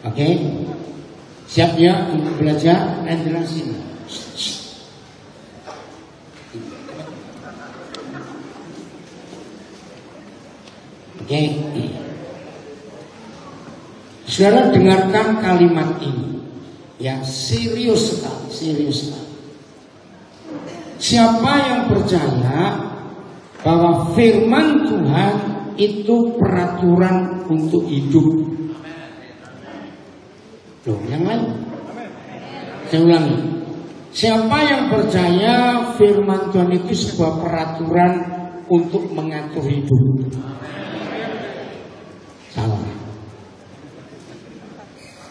Oke? Siap ya untuk belajar dan jelasin. Oke. Saudara dengarkan kalimat ini. Ya, serius sekali, serius sekali. Siapa yang percaya bahwa firman Tuhan itu peraturan untuk hidup? Loh, yang lain? Saya ulangi. Siapa yang percaya firman Tuhan itu sebuah peraturan untuk mengatur hidup? Salah.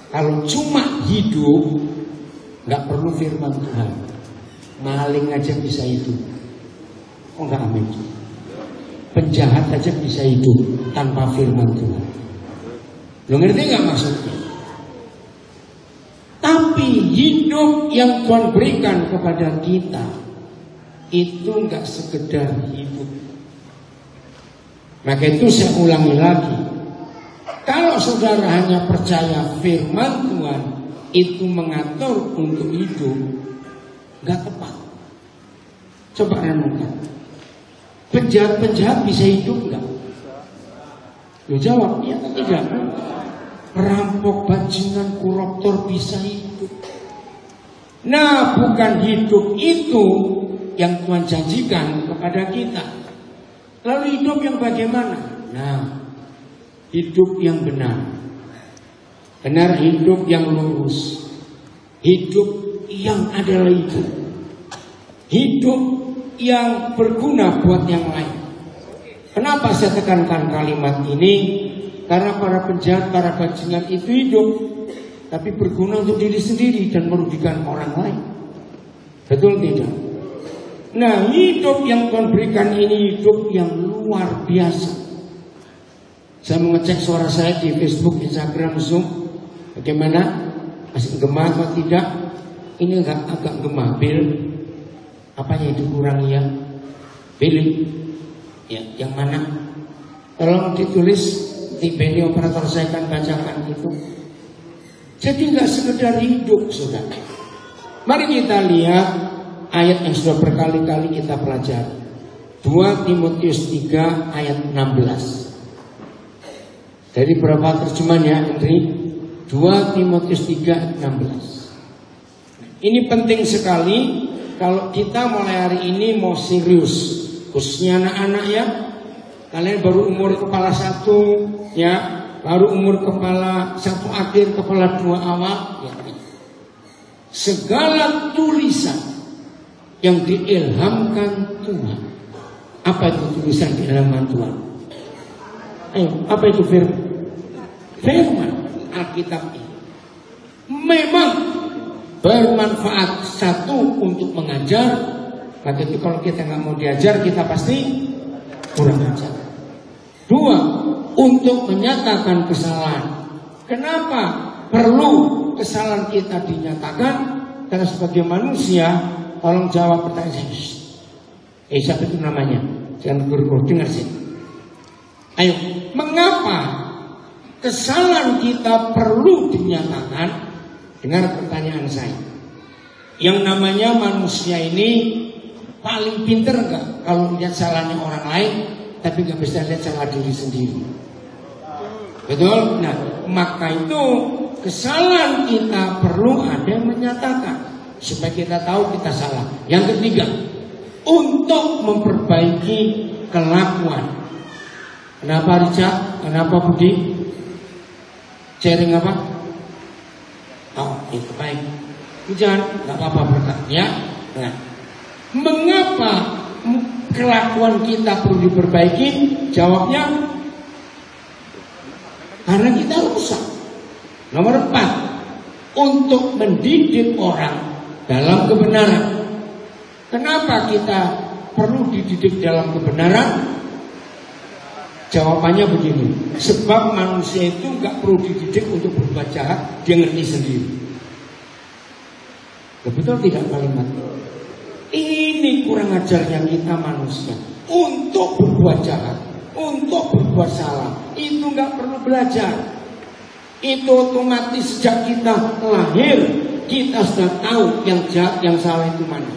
Kalau cuma hidup, nggak perlu firman Tuhan. Maling aja bisa hidup. Oh nggak, amin. Penjahat aja bisa hidup tanpa firman Tuhan. Lo ngerti nggak maksudnya? Tapi hidup yang Tuhan berikan kepada kita itu nggak sekedar hidup. Maka itu saya ulangi lagi. Kalau saudara hanya percaya firman Tuhan itu mengatur untuk hidup, nggak tepat. Coba renungkan. Penjahat-penjahat bisa hidup nggak? Lo jawab, iya atau tidak? Perampok, bajingan, koruptor bisa hidup. Nah, bukan hidup itu yang Tuhan janjikan kepada kita. Lalu hidup yang bagaimana? Nah, hidup yang benar. Benar, hidup yang lurus. Hidup yang adalah hidup. Hidup yang berguna buat yang lain. Kenapa saya tekankan kalimat ini? Karena para penjahat, para bajingan itu hidup, tapi berguna untuk diri sendiri dan merugikan orang lain. Betul tidak? Nah, hidup yang Tuhan berikan ini hidup yang luar biasa. Saya mengecek suara saya di Facebook, Instagram, Zoom. Bagaimana? Masih gema atau tidak? Ini agak gema. Bil, apanya itu kurang ya? Pilih. Ya, yang mana? Tolong ditulis. Di beni operator saya akan bacakan itu. Jadi nggak sekedar hidup, saudara. Mari kita lihat ayat yang sudah berkali-kali kita pelajari. 2 Timotius 3 ayat 16. Dari berapa terjemahan ya, Henry? 2 Timotius 3 ayat 16. Ini penting sekali kalau kita mulai hari ini mau serius, khususnya anak-anak ya. Kalian baru umur kepala 1 ya, baru umur kepala 1 akhir, kepala 2 awal ya. Segala tulisan yang diilhamkan Tuhan. Apa itu tulisan diilhamkan Tuhan? Ayo, apa itu firman? Firman Alkitab ini memang bermanfaat. Satu, untuk mengajar. Maka itu kalau kita nggak mau diajar, kita pasti kurang ajar. 2, untuk menyatakan kesalahan. Kenapa perlu kesalahan kita dinyatakan? Karena sebagai manusia, tolong jawab pertanyaan saya. Siapa itu namanya? Jangan guru-guru, dengar sih. Ayo, mengapa kesalahan kita perlu dinyatakan? Dengar pertanyaan saya. Yang namanya manusia ini paling pinter enggak kalau lihat salahnya orang lain, tapi nggak bisa lihat salah diri sendiri. Betul? Nah, maka itu kesalahan kita perlu ada yang menyatakan supaya kita tahu kita salah. Yang ketiga, untuk memperbaiki kelakuan. Kenapa Richard? Kenapa Budi? Sharing apa? Oh, itu baik. Jangan, nggak apa-apa berkat ya. Nah, mengapa kelakuan kita perlu diperbaiki? Jawabnya karena kita rusak. Nomor 4, untuk mendidik orang dalam kebenaran. Kenapa kita perlu dididik dalam kebenaran? Jawabannya begini, sebab manusia itu nggak perlu dididik untuk berbuat jahat, dia ngerti sendiri. Betul tidak kalimat? Ini kurang ajarnya kita manusia. Untuk berbuat jahat, untuk berbuat salah, itu nggak perlu belajar. Itu otomatis sejak kita lahir kita sudah tahu yang jahat yang salah itu mana.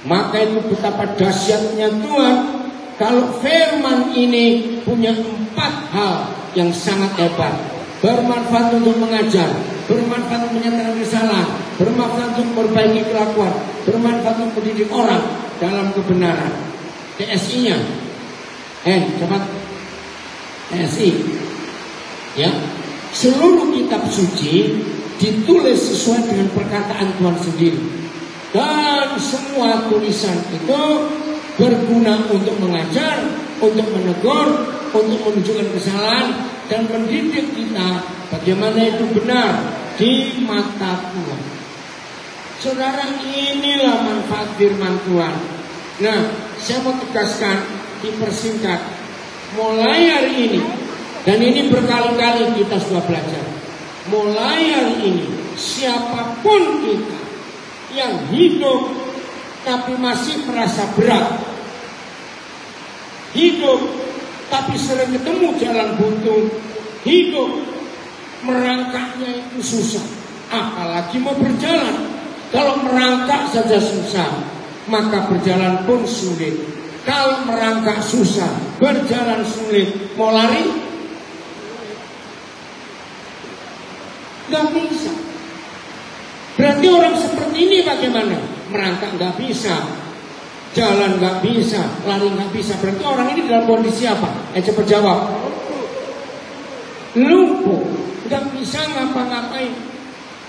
Maka itu betapa dahsyatnya Tuhan kalau firman ini punya 4 hal yang sangat hebat. Bermanfaat untuk mengajar, bermanfaat untuk menyatakan kesalahan, bermanfaat untuk memperbaiki kelakuan, bermanfaat untuk mendidik orang dalam kebenaran. TSI-nya cepat TSI ya. Seluruh kitab suci ditulis sesuai dengan perkataan Tuhan sendiri. Dan semua tulisan itu berguna untuk mengajar, untuk menegur, untuk menunjukkan kesalahan dan mendidik kita bagaimana itu benar di mata Tuhan. Saudara, inilah manfaat firman Tuhan. Nah, saya mau tegaskan, dipersingkat. Mulai hari ini, dan ini berkali-kali kita sudah belajar. Mulai hari ini, siapapun kita yang hidup tapi masih merasa berat, hidup tapi sering ketemu jalan buntu, hidup merangkaknya itu susah, apalagi mau berjalan. Kalau merangkak saja susah, maka berjalan pun sulit. Kalau merangkak susah, berjalan sulit, mau lari nggak bisa. Berarti orang seperti ini bagaimana? Merangkak nggak bisa, jalan nggak bisa, lari nggak bisa. Berarti orang ini dalam kondisi apa? Cepat jawab. Lumpuh, nggak bisa ngapa-ngapain.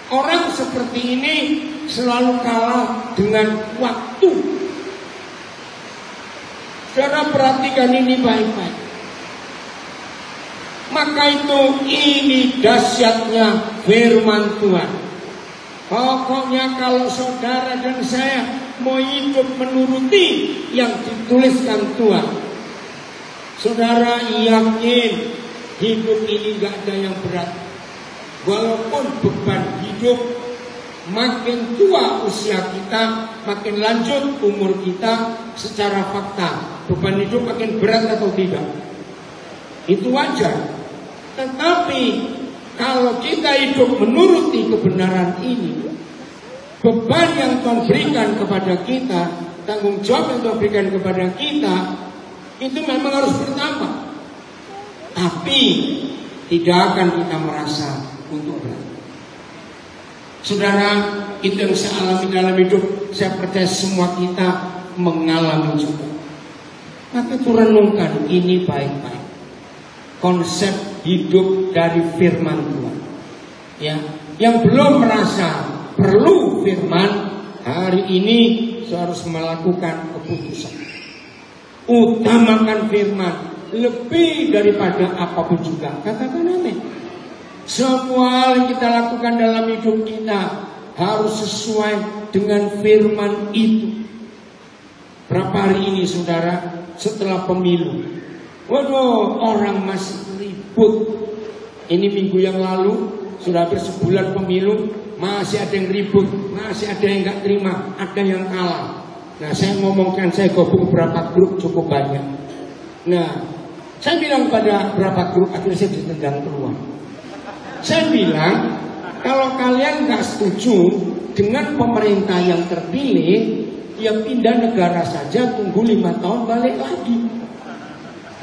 Orang seperti ini selalu kalah dengan waktu. Saudara perhatikan ini baik-baik. Maka itu ini dahsyatnya firman Tuhan. Pokoknya kalau saudara dan saya mau hidup menuruti yang dituliskan Tuhan, saudara yakin hidup ini gak ada yang berat. Walaupun beban hidup makin tua usia kita, makin lanjut umur kita, secara fakta beban hidup makin berat atau tidak, itu wajar. Tetapi kalau kita hidup menuruti kebenaran ini, beban yang Tuhan berikan kepada kita, tanggung jawab yang Tuhan berikan kepada kita, itu memang harus bertambah. Tapi tidak akan kita merasa untuk berat. Saudara, itu yang saya alami dalam hidup. Saya percaya semua kita mengalami juga. Maka itu renungkan ini baik-baik. Konsep hidup dari firman Tuhan. Ya, yang belum merasa perlu firman, hari ini harus melakukan keputusan. Utamakan firman lebih daripada apapun juga. Katakan amin. Semua yang kita lakukan dalam hidup kita harus sesuai dengan firman itu. Berapa hari ini saudara setelah pemilu, waduh, orang masih ribut. Ini minggu yang lalu sudah hampir sebulan pemilu, masih ada yang ribut, masih ada yang gak terima, ada yang kalah. Nah, saya ngomongkan, saya gabung beberapa grup cukup banyak. Nah, saya bilang pada beberapa grup, akhirnya saya ditendang keluar. Saya bilang, kalau kalian gak setuju dengan pemerintah yang terpilih, ya pindah negara saja, tunggu 5 tahun balik lagi.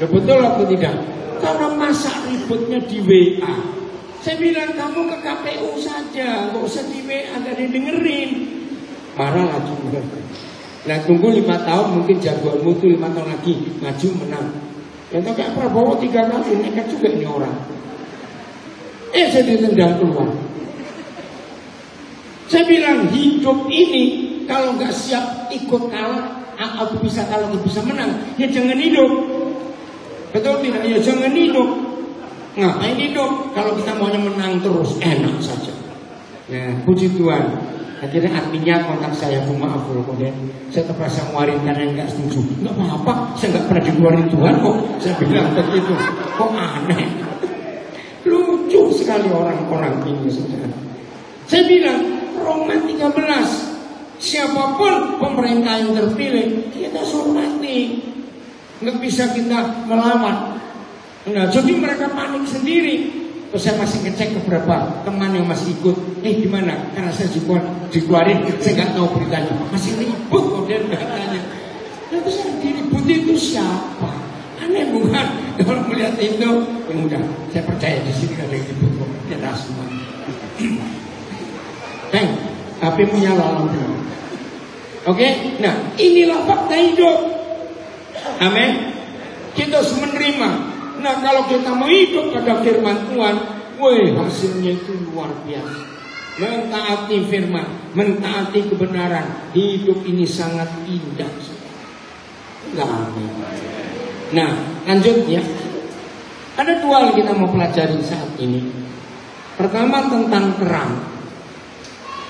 Ya betul atau tidak? Karena masa ributnya di WA. Saya bilang kamu ke KPU saja, nggak usah di WA, nggak didengerin. Marah lagi. Nah tunggu 5 tahun, mungkin jagoanmu tuh 5 tahun lagi maju menang. Yang kayak Prabowo 3 kali, nekat juga ini orang. Saya ditendang keluar. Saya bilang hidup ini kalau nggak siap ikut kalah, aku bisa kalah, aku bisa menang, ya jangan hidup. Betul tidak? Ya jangan hidup. Ngapain hidup? Kalau kita maunya menang terus, enak saja. Nah, puji Tuhan. Akhirnya adminnya kontak saya, Bu maaf kemudian saya terpaksa ngeluarin karena nggak setuju. Nggak apa-apa, saya nggak pernah dikeluarin Tuhan kok. Saya bilang begitu. Kok aneh? Lucu sekali orang-orang ini, saudara. Saya bilang Roma 13, siapapun pemerintah yang terpilih kita hormati. Nggak bisa kita melawan. Nah, jadi mereka panik sendiri. Terus saya masih ngecek ke beberapa teman yang masih ikut. Di mana? Karena saya dikeluarin, saya nggak tahu beritanya. Masih ribut kemudian katanya. Terus yang diribut itu siapa? Aneh bukan? Kalau melihat itu, yang udah saya percaya di sini ada yang ribut kok. Tidak semua. HP menyala lampu. Oke? Nah, inilah fakta hidup. Amin. Kita harus menerima. Nah, kalau kita mau hidup pada firman Tuhan, hasilnya itu luar biasa. Mentaati firman, mentaati kebenaran, hidup ini sangat indah. Amin. Nah, lanjut ya. Ada dua hal kita mau pelajari saat ini. Pertama tentang terang.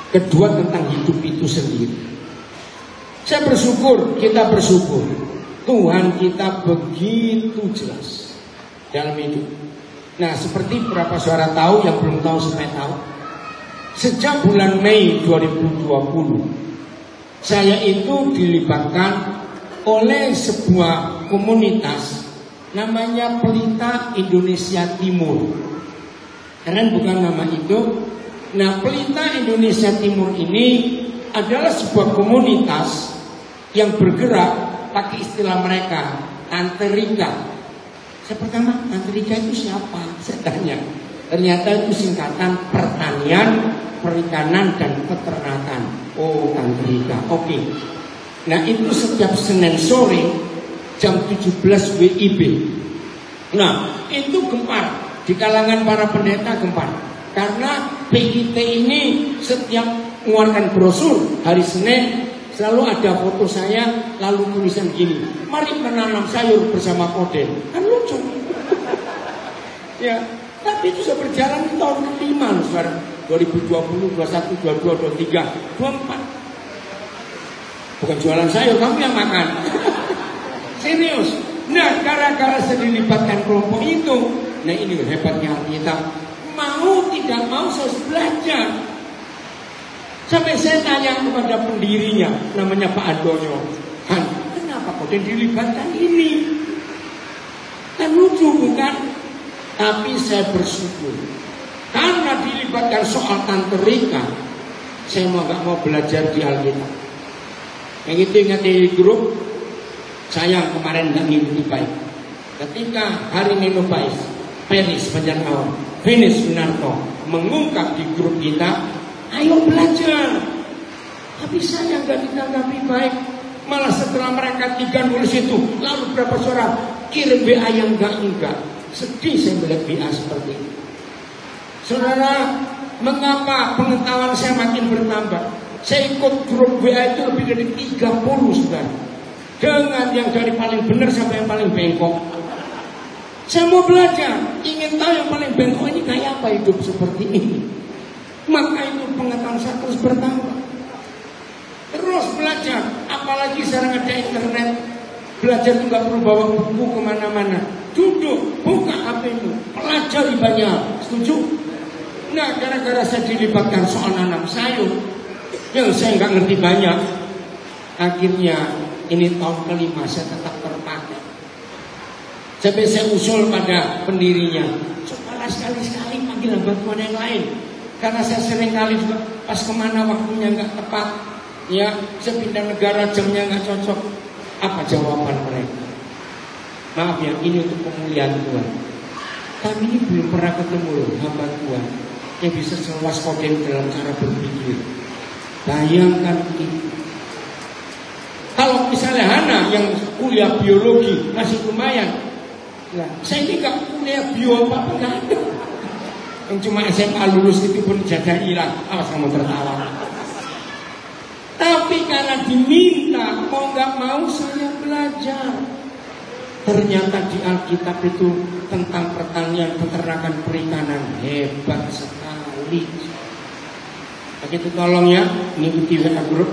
Kedua tentang hidup itu sendiri. Saya bersyukur, kita bersyukur Tuhan kita begitu jelas dalam hidup. Nah, seperti beberapa saudara tahu, yang belum tahu supaya tahu, sejak bulan Mei 2020 saya itu dilibatkan oleh sebuah komunitas namanya Pelita Indonesia Timur. Keren bukan nama itu? Nah, Pelita Indonesia Timur ini adalah sebuah komunitas yang bergerak pakai istilah mereka, Tante Rika. Saya pertama, Tante Rika itu siapa? Saya tanya. Ternyata itu singkatan pertanian, perikanan, dan peternakan. Oh, Tante Rika. Oke. Nah, itu setiap Senin sore jam 17 WIB. Nah, itu gempar di kalangan para pendeta, gempar. Karena PIT ini setiap mengeluarkan brosur hari Senin selalu ada foto saya, lalu tulisan gini, mari menanam sayur bersama Kode. Kan lucu. Ya, tapi itu sudah berjalan tahun ke-5 sekarang. 2020, 21, 22, 23, 24. Bukan jualan sayur, kamu yang makan. Serius. Nah, gara-gara saya dilibatkan kelompok itu, nah ini hebatnya kita. Mau tidak mau saya harus belajar. Sampai saya tanya kepada pendirinya, namanya Pak Andonyo, Han, kenapa kau dilibatkan ini? Kan lucu bukan? Tapi saya bersyukur karena dilibatkan soal Tante Rika, saya nggak mau belajar di Alkitab. Yang itu ingat di grup, saya kemarin nggak ngikuti baik. Ketika hari Nino Bais, Peris Panjangkawan, Venus Winarto mengungkap di grup kita, ayo belajar. Tapi saya nggak ditanggapi baik. Malah setelah mereka 3 nulis itu, lalu berapa suara kirim WA yang enggak. Sedih saya melihat WA seperti itu. Saudara, mengapa pengetahuan saya makin bertambah? Saya ikut grup WA itu lebih dari 30 saudara. Dengan yang dari paling benar sampai yang paling bengkok. Saya mau belajar, ingin tahu yang paling bengkok ini kayak apa hidup seperti ini. Maka itu pengetahuan saya terus bertambah. Terus belajar, apalagi sekarang ada internet. Belajar itu gak perlu bawa buku kemana-mana. Duduk, buka HP itu, pelajari banyak. Setuju? Nah, gara-gara saya dilibatkan soal nanam sayur, yang saya gak ngerti banyak, akhirnya ini tahun ke-5 saya tetap terpakai. Sampai saya usul pada pendirinya, cobalah sekali-sekali panggil bantuan yang lain. Karena saya sering kali juga pas kemana waktunya nggak tepat, ya saya pindah negara jamnya nggak cocok. Apa jawaban mereka? Maaf ya, ini untuk pemulihan Tuhan. Kami ini belum pernah ketemu loh hamba Tuhan yang bisa seluas Kode dalam cara berpikir. Bayangkan itu. Kalau misalnya Hana yang kuliah biologi masih lumayan, nah, saya ini nggak kuliah bio apa nggak ada. Yang cuma SMA lulus itu pun jadah hilang. Awas kamu tertawa. Tapi karena diminta, mau nggak mau saya belajar. Ternyata di Alkitab itu tentang pertanian, peternakan, perikanan hebat sekali. Begitu tolong ya, mengikuti WA Group.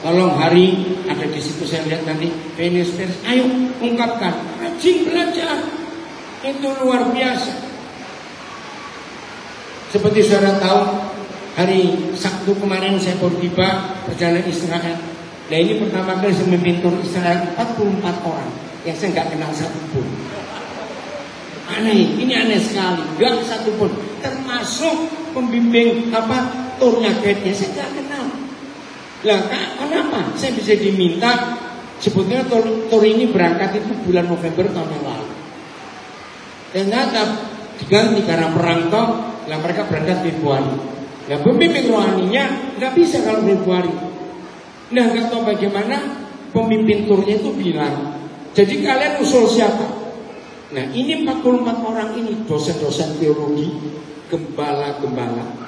Tolong hari ada di situ saya lihat nanti Venus, ayo ungkapkan, rajin belajar. Itu luar biasa. Seperti saudara tahu, hari Sabtu kemarin saya baru tiba perjalanan Israel. Nah ini pertama kali saya memimpin tur Israel 44 orang yang saya nggak kenal satu pun. Aneh, ini aneh sekali. Gak satupun, termasuk pembimbing turnya guide-nya saya gak kenal. Lah kenapa? Saya bisa diminta. Sebetulnya tur ini berangkat itu bulan November tahun yang lalu. Ternyata diganti karena perang toh. Lah mereka berangkat Februari. Nah pembimbing rohaninya nggak bisa kalau Februari. Nah nggak tahu bagaimana pemimpin turnya itu bilang. Jadi kalian usul siapa? Nah ini 44 orang ini dosen-dosen teologi, gembala-gembala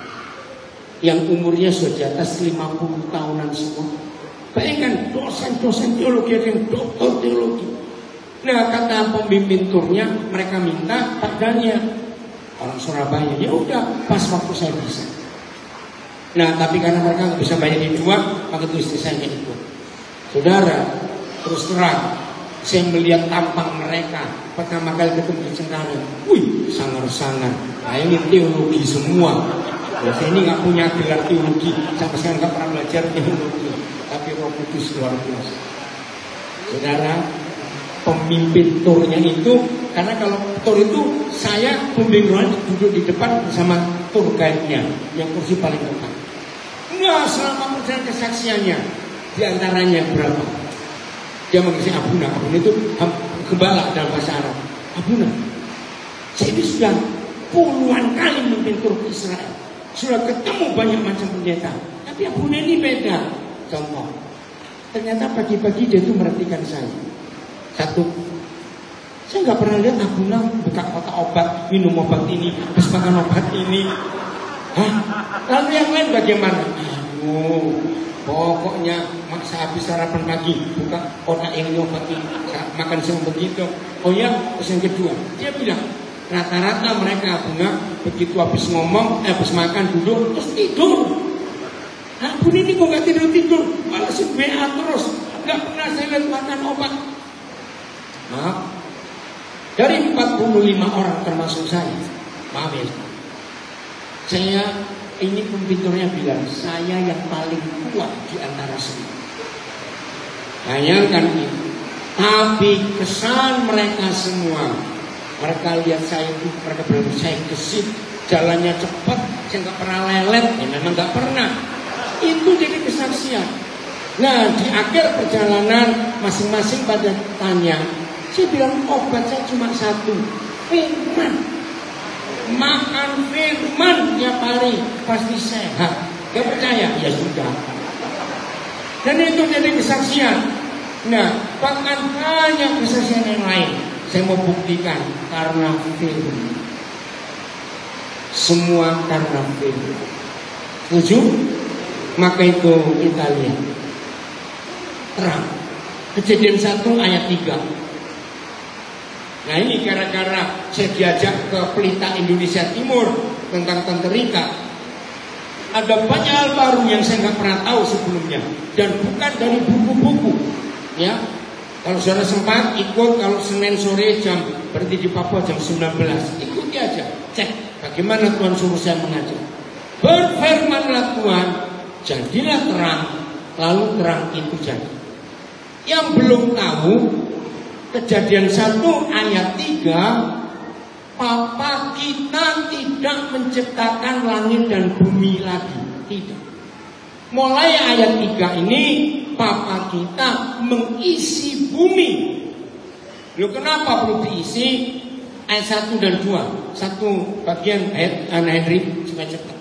yang umurnya sudah di atas 50 tahunan semua. Bayangkan dosen-dosen teologi yang doktor teologi. Nah kata pemimpin turnya mereka minta Pak Dania orang Surabaya. Ya udah pas waktu saya bisa. Nah tapi karena mereka nggak bisa bayar di dua, maka itu istri saya ikut. Saudara, terus terang saya melihat tampang mereka pertama kali ketemu di Cengkareng. Wih, sangar-sangar. Nah ini teologi semua. Ya, saya ini nggak punya gelar teologi, sampai sekarang nggak pernah belajar teologi. Tapi Roh Kudus luar biasa. Saudara, pemimpin turnya itu, karena kalau tur itu saya pembimbing rohani duduk di depan bersama tur guide-nya yang kursi paling depan. Enggak, selama perjalanan kesaksiannya diantaranya berapa? Dia mengisi abuna. Abuna itu gembala dalam bahasa Arab. Abuna. Saya ini sudah puluhan kali memimpin tur ke Israel. Sudah ketemu banyak macam pendeta. Tapi abuna ini beda. Contoh. Ternyata pagi-pagi dia itu merhatikan saya. Satu. Saya nggak pernah lihat abuna buka kotak obat, minum obat ini, terus makan obat ini. Hah? Lalu yang lain bagaimana? Aduh. Pokoknya maksa habis sarapan pagi, buka kotak ini obat ini, makan semua begitu. Oh ya, terus yang kedua, dia bilang rata-rata mereka abuna begitu habis ngomong, habis makan duduk terus tidur. Nah, abun ini kok nggak tidur, malah WA terus, nggak pernah saya lihat makan obat. Maaf, dari 45 orang termasuk saya, maaf ya, saya ini pemimpinnya bilang saya yang paling kuat di antara semua. Bayangkan itu. Tapi kesan mereka semua, mereka lihat saya itu, mereka bilang saya gesit, jalannya cepat, saya nggak pernah lelet, ya memang nggak pernah. Itu jadi kesaksian. Nah di akhir perjalanan masing-masing pada tanya, saya bilang obat saya cuma satu, firman. Makan firman tiap hari pasti sehat. Gak percaya? Ya sudah. Dan itu jadi kesaksian. Nah, bahkan banyak kesaksian yang lain. Saya mau buktikan karena firman. Semua karena firman. Setuju? Maka itu kita lihat. Terang. Kejadian 1 ayat 3. Nah ini gara-gara saya diajak ke Pelita Indonesia Timur tentang Tante Rika. Ada banyak hal baru yang saya nggak pernah tahu sebelumnya dan bukan dari buku-buku. Ya, kalau saudara sempat ikut, kalau Senin sore berarti di Papua jam 19, ikuti aja, cek bagaimana Tuhan suruh saya mengajar. Berfirmanlah Tuhan, jadilah terang, lalu terang itu jadi. Yang belum tahu. Kejadian 1 ayat 3, Papa kita tidak menciptakan langit dan bumi lagi. Tidak. Mulai ayat 3 ini Papa kita mengisi bumi. Loh kenapa perlu diisi? Ayat 1 dan 2. Satu bagian ayat Henry supaya cepat.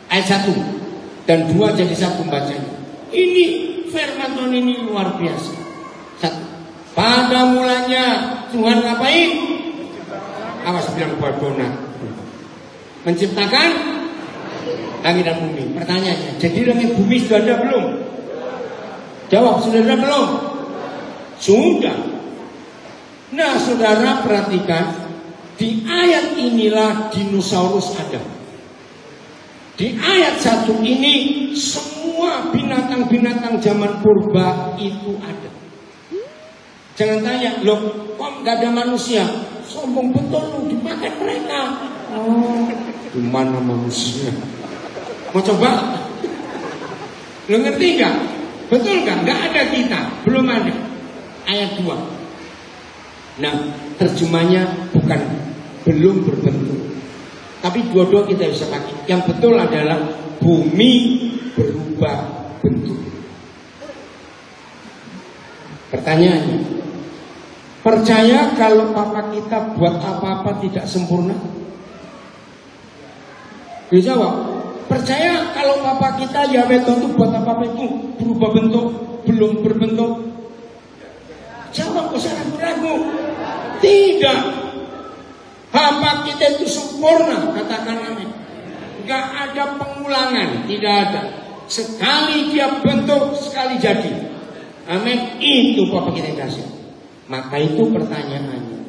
Ayat 1 dan 2 jadi satu bacanya. Ini firman Tuhan ini luar biasa. 1. Pada mulanya Tuhan ngapain? Awas bilang buat donat. Menciptakan langit dan bumi. Pertanyaannya, jadi langit bumi sudah ada belum? Jawab, sudah ada belum? Sudah. Nah saudara perhatikan, di ayat inilah dinosaurus ada. Di ayat 1 ini semua binatang-binatang zaman purba itu ada. Jangan tanya, loh kok gak ada manusia? Sombong betul lu, dimakan mereka. Oh, gimana manusia? Mau coba? Lo ngerti gak? Betul gak? Gak ada kita, belum ada. Ayat 2. Nah, terjemahnya bukan belum berbentuk, tapi dua-dua kita bisa pakai. Yang betul adalah bumi berubah bentuk. Pertanyaannya, percaya kalau papa kita buat apa-apa tidak sempurna? Dijawab, percaya kalau papa kita Yahweh itu buat apa-apa itu berubah bentuk, belum berbentuk? Jawab, kok saya ragu-ragu? Tidak. Papa kita itu sempurna, katakan amin. Gak ada pengulangan, tidak ada. Sekali dia bentuk, sekali jadi. Amin, itu papa kita kasih. Maka itu pertanyaannya,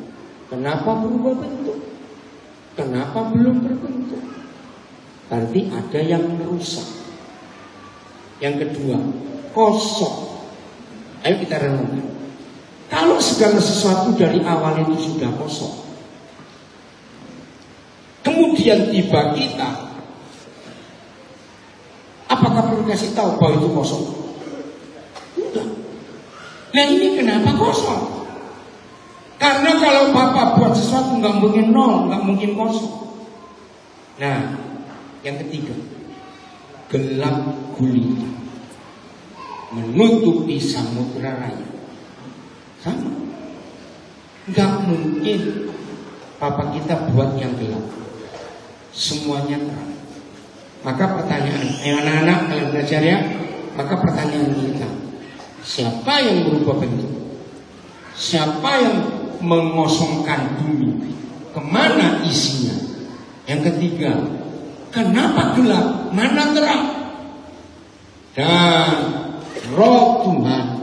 kenapa berubah bentuk? Kenapa belum berbentuk? Berarti ada yang merusak. Yang kedua, kosong. Ayo kita renungkan. Kalau segala sesuatu dari awal itu sudah kosong, kemudian tiba kita, apakah perlu kasih tahu bahwa itu kosong? Enggak. Nah ini kenapa kosong? Karena kalau Bapak buat sesuatu nggak mungkin nol, nggak mungkin kosong. Nah, yang ketiga, gelap gulita menutupi samudra raya. Sama, nggak mungkin Bapak kita buat yang gelap, semuanya terang. Maka pertanyaan, anak-anak kalian belajar ya. Maka pertanyaan kita, siapa yang berubah bentuk? Siapa yang mengosongkan bumi? Kemana isinya? Yang ketiga, kenapa gelap? Mana terang? Dan Roh Tuhan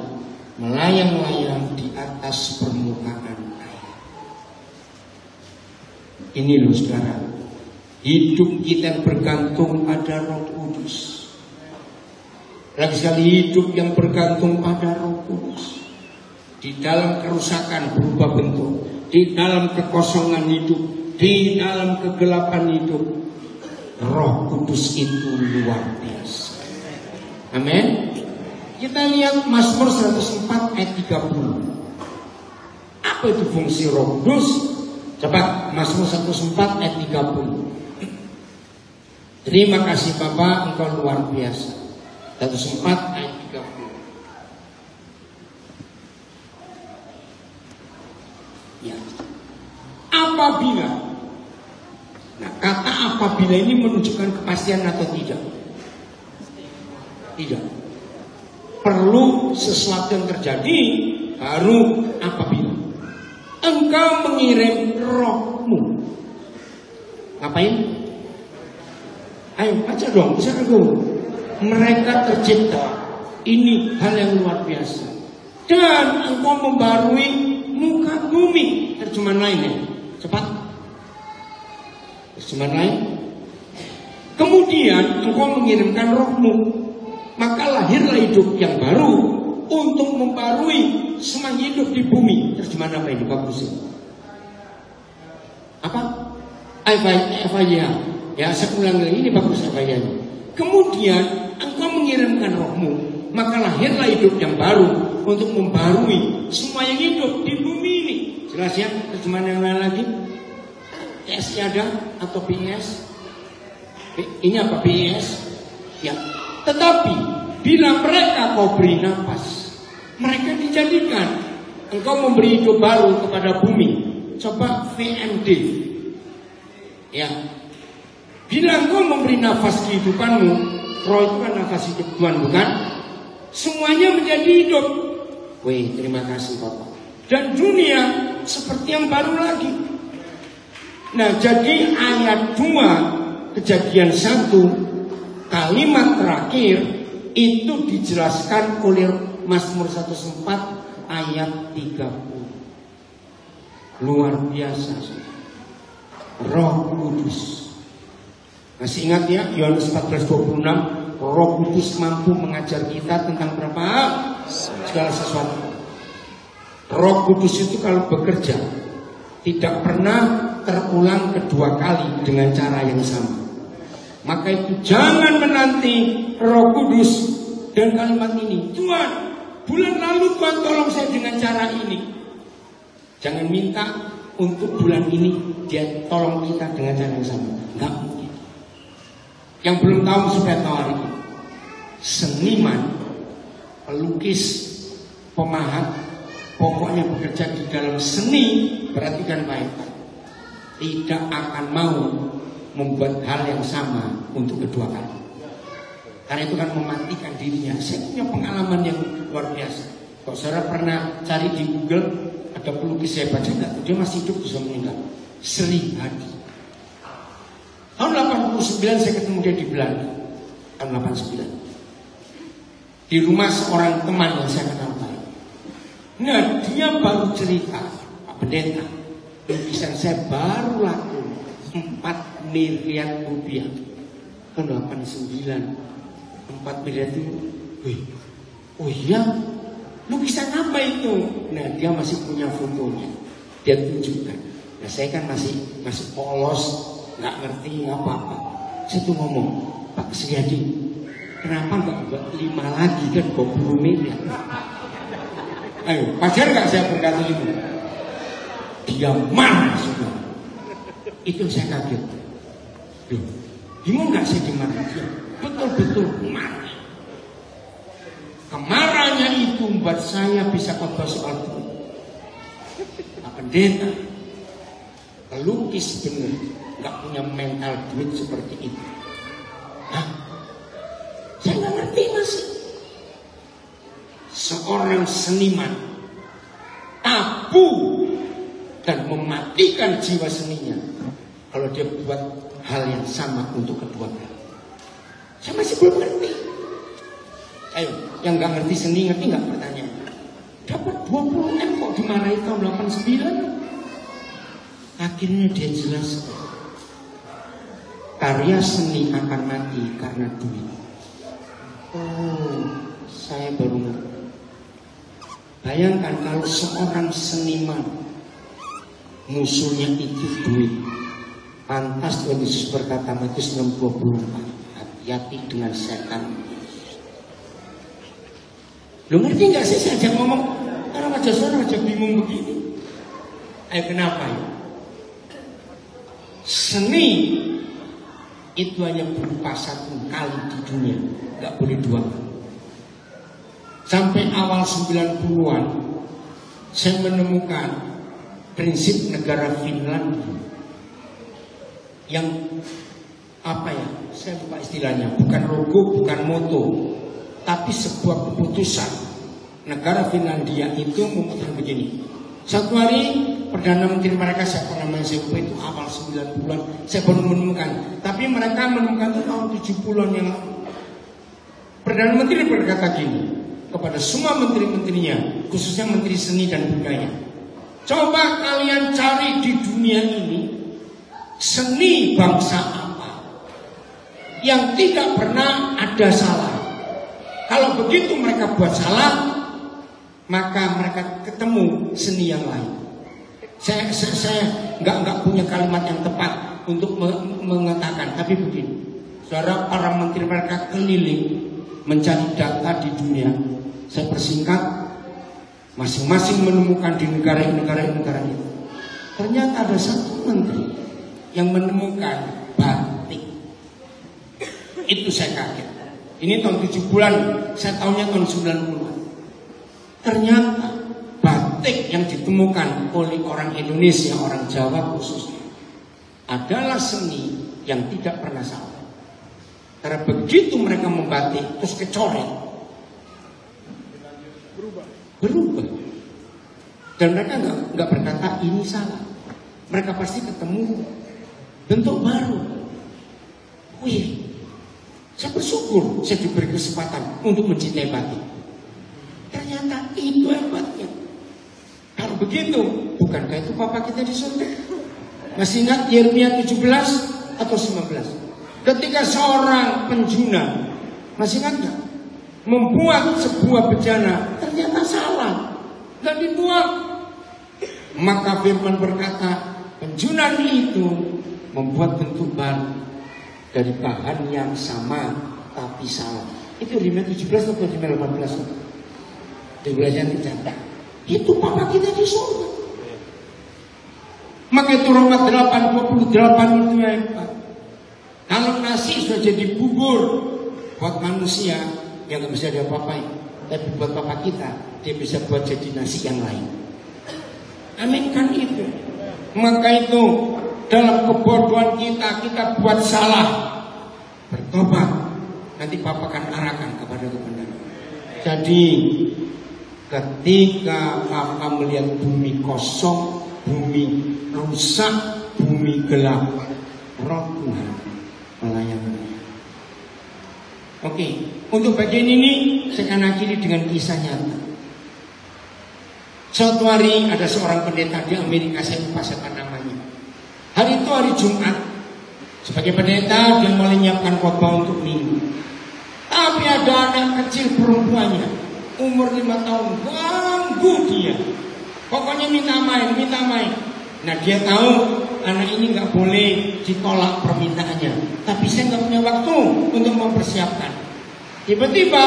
melayang-layang di atas permukaan air. Ini loh sekarang, hidup kita bergantung pada Roh Kudus. Lagi sekali hidup yang bergantung pada Roh Kudus. Di dalam kerusakan berubah bentuk, di dalam kekosongan hidup, di dalam kegelapan hidup, Roh Kudus itu luar biasa. Amin. Kita lihat Mazmur 104 ayat 30. Apa itu fungsi Roh Kudus? Coba Mazmur 104 ayat 30. Terima kasih Bapa, Engkau luar biasa. 104 ayat 30. Ya. Apabila, nah kata apabila ini menunjukkan kepastian atau tidak? Tidak. Perlu sesuatu yang terjadi baru apabila. Engkau mengirim Rohmu. Ngapain? Ayo baca dong, bisa dulu. Mereka tercipta. Ini hal yang luar biasa. Dan engkau membarui muka bumi. Terjemahan lain ya. Cepat. Terjemahan lain. Kemudian engkau mengirimkan Rohmu, maka lahirlah hidup yang baru untuk membarui semua hidup di bumi. Terjemahan apa ini? Bagus ya. Apa? Evaya. Ya, saya ulang lagi, ini bagus Evayanya. Kemudian engkau mengirimkan Rohmu, maka lahirlah hidup yang baru untuk membarui semua yang hidup di bumi ini. Jelas ya? Terjemahan yang lain lagi? PS-nya ada atau PS? Ini apa PS? Ya. Tetapi bila mereka kau beri nafas, mereka dijadikan. Engkau memberi hidup baru kepada bumi. Coba VMD. Ya. Bila engkau memberi nafas kehidupanmu, roh itu kan nafas hidup Tuhan, bukan? Semuanya menjadi hidup. Wih, terima kasih Bapak. Dan dunia seperti yang baru lagi. Nah, jadi ayat 2 Kejadian 1 kalimat terakhir itu dijelaskan oleh Mazmur 104 ayat 30. Luar biasa. Roh Kudus. Masih ingat ya Yohanes 14:26, Roh Kudus mampu mengajar kita tentang berapa segala sesuatu. Roh Kudus itu kalau bekerja tidak pernah terulang kedua kali dengan cara yang sama. Maka itu jangan menanti Roh Kudus dan kalimat ini, Tuhan, bulan lalu Tuhan tolong saya dengan cara ini. Jangan minta untuk bulan ini dia tolong kita dengan cara yang sama. Nggak mungkin. Yang belum tahu supaya tahu hari ini. Seniman, pelukis, pemahat, pokoknya bekerja di dalam seni, perhatikan baik-baik, tidak akan mau membuat hal yang sama untuk kedua kali. Karena itu kan mematikan dirinya. Saya punya pengalaman yang luar biasa. Kalau saudara pernah cari di Google, ada pelukis saya baca enggak? Dia masih hidup, bisa meninggal. Sri Hadi. Tahun 89 saya ketemu dia di Belanda. Tahun 89. Di rumah seorang teman yang saya kenal baik. Nah, dia baru cerita, Pak Pendeta, lukisan saya baru laku 4 miliar rupiah. Tahun 89. 4 miliar itu, oh iya, lukisan apa itu? Nah, dia masih punya fotonya, dia tunjukkan. Nah, saya kan masih polos, nggak ngerti apa-apa. Saya tuh ngomong, Pak Sriadi, kenapa nggak buat 5 lagi kan 20 miliar? Ayo, wajar nggak saya berkata itu? Dia marah sudah. Itu saya kaget. Loh, bingung nggak saya dimarahin? Betul-betul marah. Kemarahannya itu membuat saya bisa khotbah soal itu. Pak Pendeta, pelukis bener nggak punya mental duit seperti itu. Hah? Saya nggak ngerti masih. Seorang seniman tabu dan mematikan jiwa seninya kalau dia buat hal yang sama untuk kedua kali. Saya masih belum ngerti. Ayo, yang nggak ngerti seni, ngerti nggak pertanyaan? Dapat 20 M kok dimarahi tahun 89? Akhirnya dia jelas, karya seni akan mati karena duit. Oh, saya baru ngerti. Bayangkan kalau seorang seniman musuhnya itu duit. Pantas Tuhan Yesus berkata Matius 6:24. Hati-hati dengan setan. Lu ngerti nggak sih saya ajak ngomong? Karena wajah saudara aja bingung begini. Ayo, kenapa ya? Seni itu hanya berupa 1 kali di dunia, nggak boleh 2 kali. Sampai awal 90-an saya menemukan prinsip negara Finlandia yang apa ya, saya lupa istilahnya, bukan logo, bukan moto, tapi sebuah keputusan. Negara Finlandia itu memutuskan begini. Satu hari Perdana Menteri mereka, siapa namanya saya lupa, itu awal 90-an saya baru menemukan. Tapi mereka menemukan itu tahun 70-an yang lalu. Perdana Menteri berkata gini kepada semua menteri-menterinya, khususnya Menteri Seni dan Budaya, coba kalian cari di dunia ini seni bangsa apa yang tidak pernah ada salah. Kalau begitu mereka buat salah, maka mereka ketemu seni yang lain. Saya nggak punya kalimat yang tepat untuk mengatakan, tapi begini, saudara, para menteri mereka keliling mencari data di dunia. Saya persingkat, masing-masing menemukan di negara itu. Ternyata ada satu menteri yang menemukan batik. Itu saya kaget. Ini tahun 70-an, saya tahunya tahun 90-an. Ternyata batik yang ditemukan oleh orang Indonesia, orang Jawa khususnya, adalah seni yang tidak pernah salah. Karena begitu mereka membatik terus kecoret, berubah. Dan mereka nggak berkata ini salah. Mereka pasti ketemu bentuk baru. Wih, saya bersyukur saya diberi kesempatan untuk mencintai batik. Ternyata itu hebatnya. Kalau begitu, bukankah itu Papa kita di surga? Masih ingat Yeremia 17 atau 19? Ketika seorang penjuna, masih ingat gak? Membuat sebuah bejana, ternyata salah, gak dibuang. Maka Firman berkata, penjuna itu membuat bentuk baru dari bahan yang sama tapi salah. Itu Yeremia 17 atau Yeremia 18? Di wilayah tidak. Itu Papa kita di surga. Maka itu Roma 88 itu ya Pak. Kalau nasi sudah jadi bubur buat manusia yang nggak bisa diapa-apain, tapi buat Bapak kita dia bisa buat jadi nasi yang lain. Amin kan itu. Maka itu dalam kebodohan kita buat salah, bertobat, nanti Bapak akan arahkan kepada kebenaran. Jadi ketika Bapak melihat bumi kosong, bumi rusak, bumi gelap, Roh Tuhan melayani. Oke, untuk bagian ini saya akan akhiri dengan kisah nyata. Suatu hari ada seorang pendeta di Amerika, saya lupa siapa namanya. Hari itu hari Jumat. Sebagai pendeta dia mulai menyiapkan khotbah untuk minggu. Tapi ada anak kecil perempuannya, umur 5 tahun, ganggu dia. Pokoknya minta main. Nah dia tahu anak ini nggak boleh ditolak permintaannya. Tapi saya nggak punya waktu untuk mempersiapkan. Tiba-tiba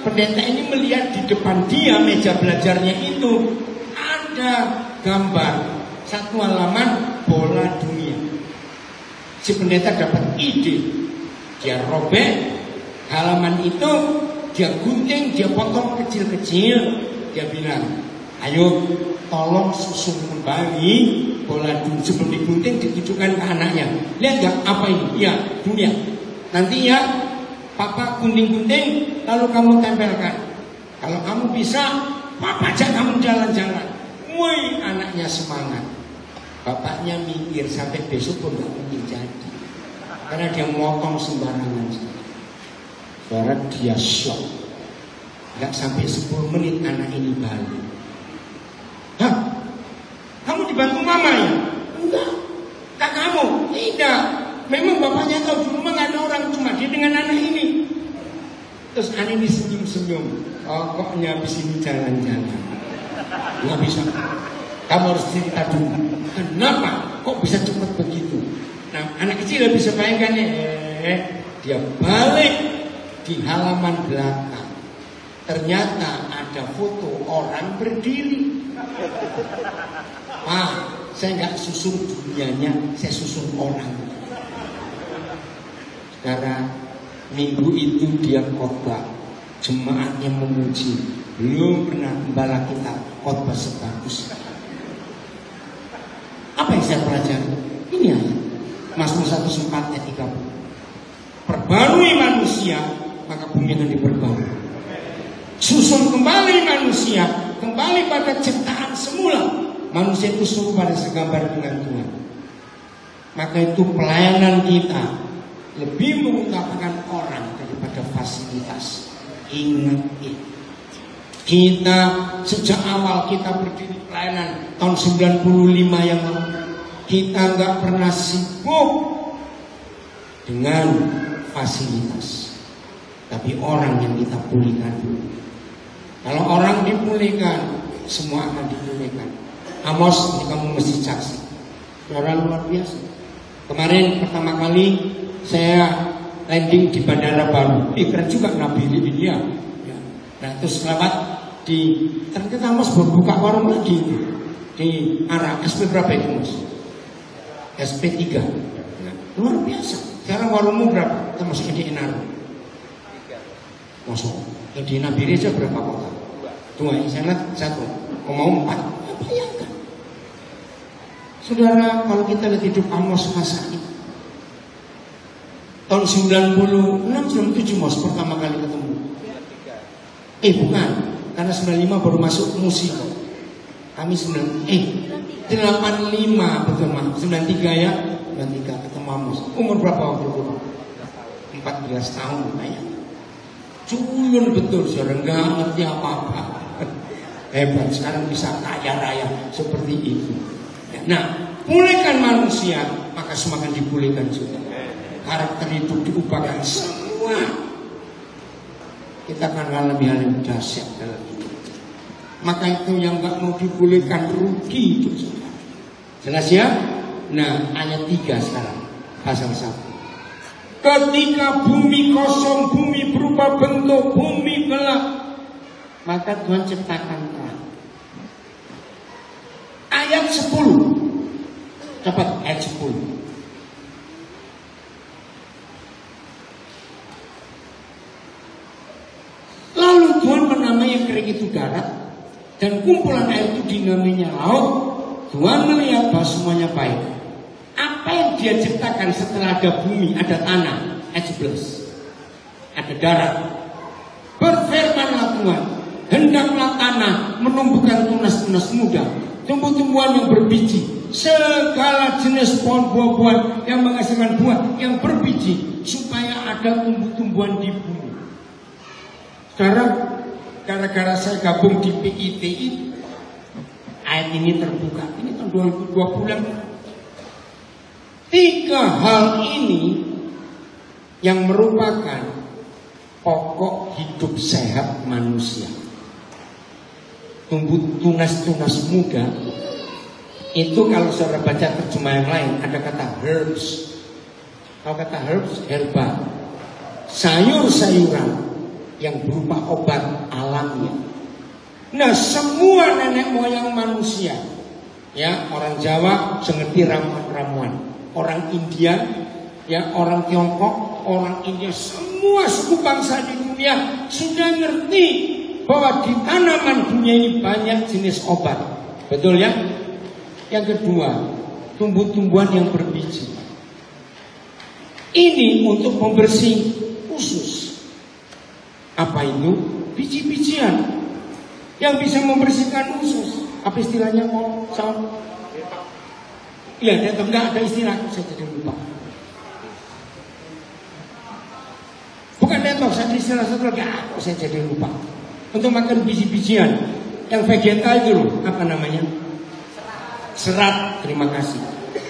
pendeta ini melihat di depan dia meja belajarnya itu ada gambar satu halaman bola dunia. Si pendeta dapat ide, dia robek halaman itu, dia gunting, dia potong kecil-kecil, dia bilang, ayo tolong susun kembali bola dunia sebelum digunting ditujukan ke anaknya. Lihat gak apa ini? Ya dunia. Nanti ya Papa gunting-gunting lalu kamu tempelkan. Kalau kamu bisa, Papa ajak kamu jalan-jalan. Woi, anaknya semangat. Bapaknya mikir sampai besok pun gak mungkin jadi, karena dia motong sembarangan. Karena dia shock. Gak sampai 10 menit anak ini balik. Hah? Kamu dibantu mama ya? Enggak. Kak kamu? Tidak. Memang bapaknya tahu di rumah gak ada orang, cuma dia dengan anak ini. Terus anak ini senyum-senyum. Pokoknya habis ini jalan-jalan. Gak bisa. Kamu harus cerita dulu. Kenapa? Kok bisa cepat begitu? Nah, anak kecil bisa bayangkan dia balik di halaman belakang. Ternyata ada foto orang berdiri. Saya nggak susun dunianya, saya susun orang. Sekarang minggu itu dia khotbah, jemaatnya memuji. Belum pernah gembala kita khotbah sebagus. Apa yang saya pelajari? Ini aja. Mazmur 1:4 ayat 30. Perbarui manusia, maka bumi akan diperbarui. Susun kembali manusia, kembali pada ciptaan semula. Manusia itu sungguh pada segambar dengan Tuhan. Maka itu pelayanan kita lebih mengutamakan orang daripada fasilitas. Ingat itu. Kita sejak awal kita berdiri pelayanan tahun 95 yang lalu, kita nggak pernah sibuk dengan fasilitas, tapi orang yang kita pulihkan dulu. Kalau orang dipulihkan, semua akan dipulihkan. Amos, ini kamu mesti saksi. Orang luar biasa. Kemarin pertama kali saya landing di bandara baru. Keren juga Nabi ini dia. Nah terus lewat di ternyata Amos baru buka warung lagi di arah SP berapa itu Mas? SP3. Luar biasa. Sekarang warungmu berapa? Kita masuk di Enaru. Masuk. Di Nabire aja berapa kota? 2. Yang sana 1. Mau 4. Bayangkan. Saudara, kalau kita lihat hidup Amos masa itu, tahun 96, 97 Mas pertama kali ketemu. Bukan, karena 95 baru masuk musik. Kami 85 betul Mas. 93 ya, 93 ketemu Amos. Umur berapa waktu itu? 14 tahun ya. Culun betul, saudara, nggak ngerti apa-apa. Hebat, sekarang bisa kaya raya seperti itu. Nah, pulihkan manusia, maka semua akan dipulihkan juga. Karakter hidup diubahkan semua. Kita akan mengalami hal yang dahsyat dalam hidup. Maka itu yang nggak mau dipulihkan rugi hidup kita. Jelas ya? Nah, ayat 3 sekarang, pasal 1. Ketika bumi kosong, bumi berubah bentuk, bumi gelap, maka Tuhan ciptakan terang. Ayat 10. Cepat ayat 10. Lalu Tuhan menamai yang kering itu darat, dan kumpulan air itu dinamainya laut. Tuhan melihat bahwa semuanya baik. Apa yang dia ciptakan setelah ada bumi, ada tanah, ayat 11, ada darat. Berfirmanlah Tuhan, hendaklah tanah menumbuhkan tunas-tunas muda, tumbuh-tumbuhan yang berbiji, segala jenis pohon buah-buahan yang menghasilkan buah yang berbiji, supaya ada tumbuh-tumbuhan di bumi. Sekarang gara-gara saya gabung di PITI, ayat ini terbuka. Ini tahun 2020. 3 hal ini yang merupakan pokok hidup sehat manusia. Tumbuh tunas-tunas muda. Itu kalau saudara baca terjemahan yang lain ada kata herbs. Kalau kata herbs, herba. Sayur-sayuran yang berupa obat alamnya. Nah, semua nenek moyang manusia, ya, orang Jawa mengerti ramuan-ramuan, orang India, ya, orang Tiongkok, orang India, semua suku bangsa di dunia sudah ngerti bahwa di tanaman dunia ini banyak jenis obat. Betul ya? Yang kedua, tumbuh-tumbuhan yang berbiji. Ini untuk pembersih usus. Apa itu? Biji-bijian yang bisa membersihkan usus. Apa istilahnya? Iya, enggak ada istilah. Saya jadi lupa. Bukan detox, ada istilah satu lagi. Saya jadi lupa. Untuk makan biji-bijian yang vegeta itu loh, apa namanya? Serat. Terima kasih.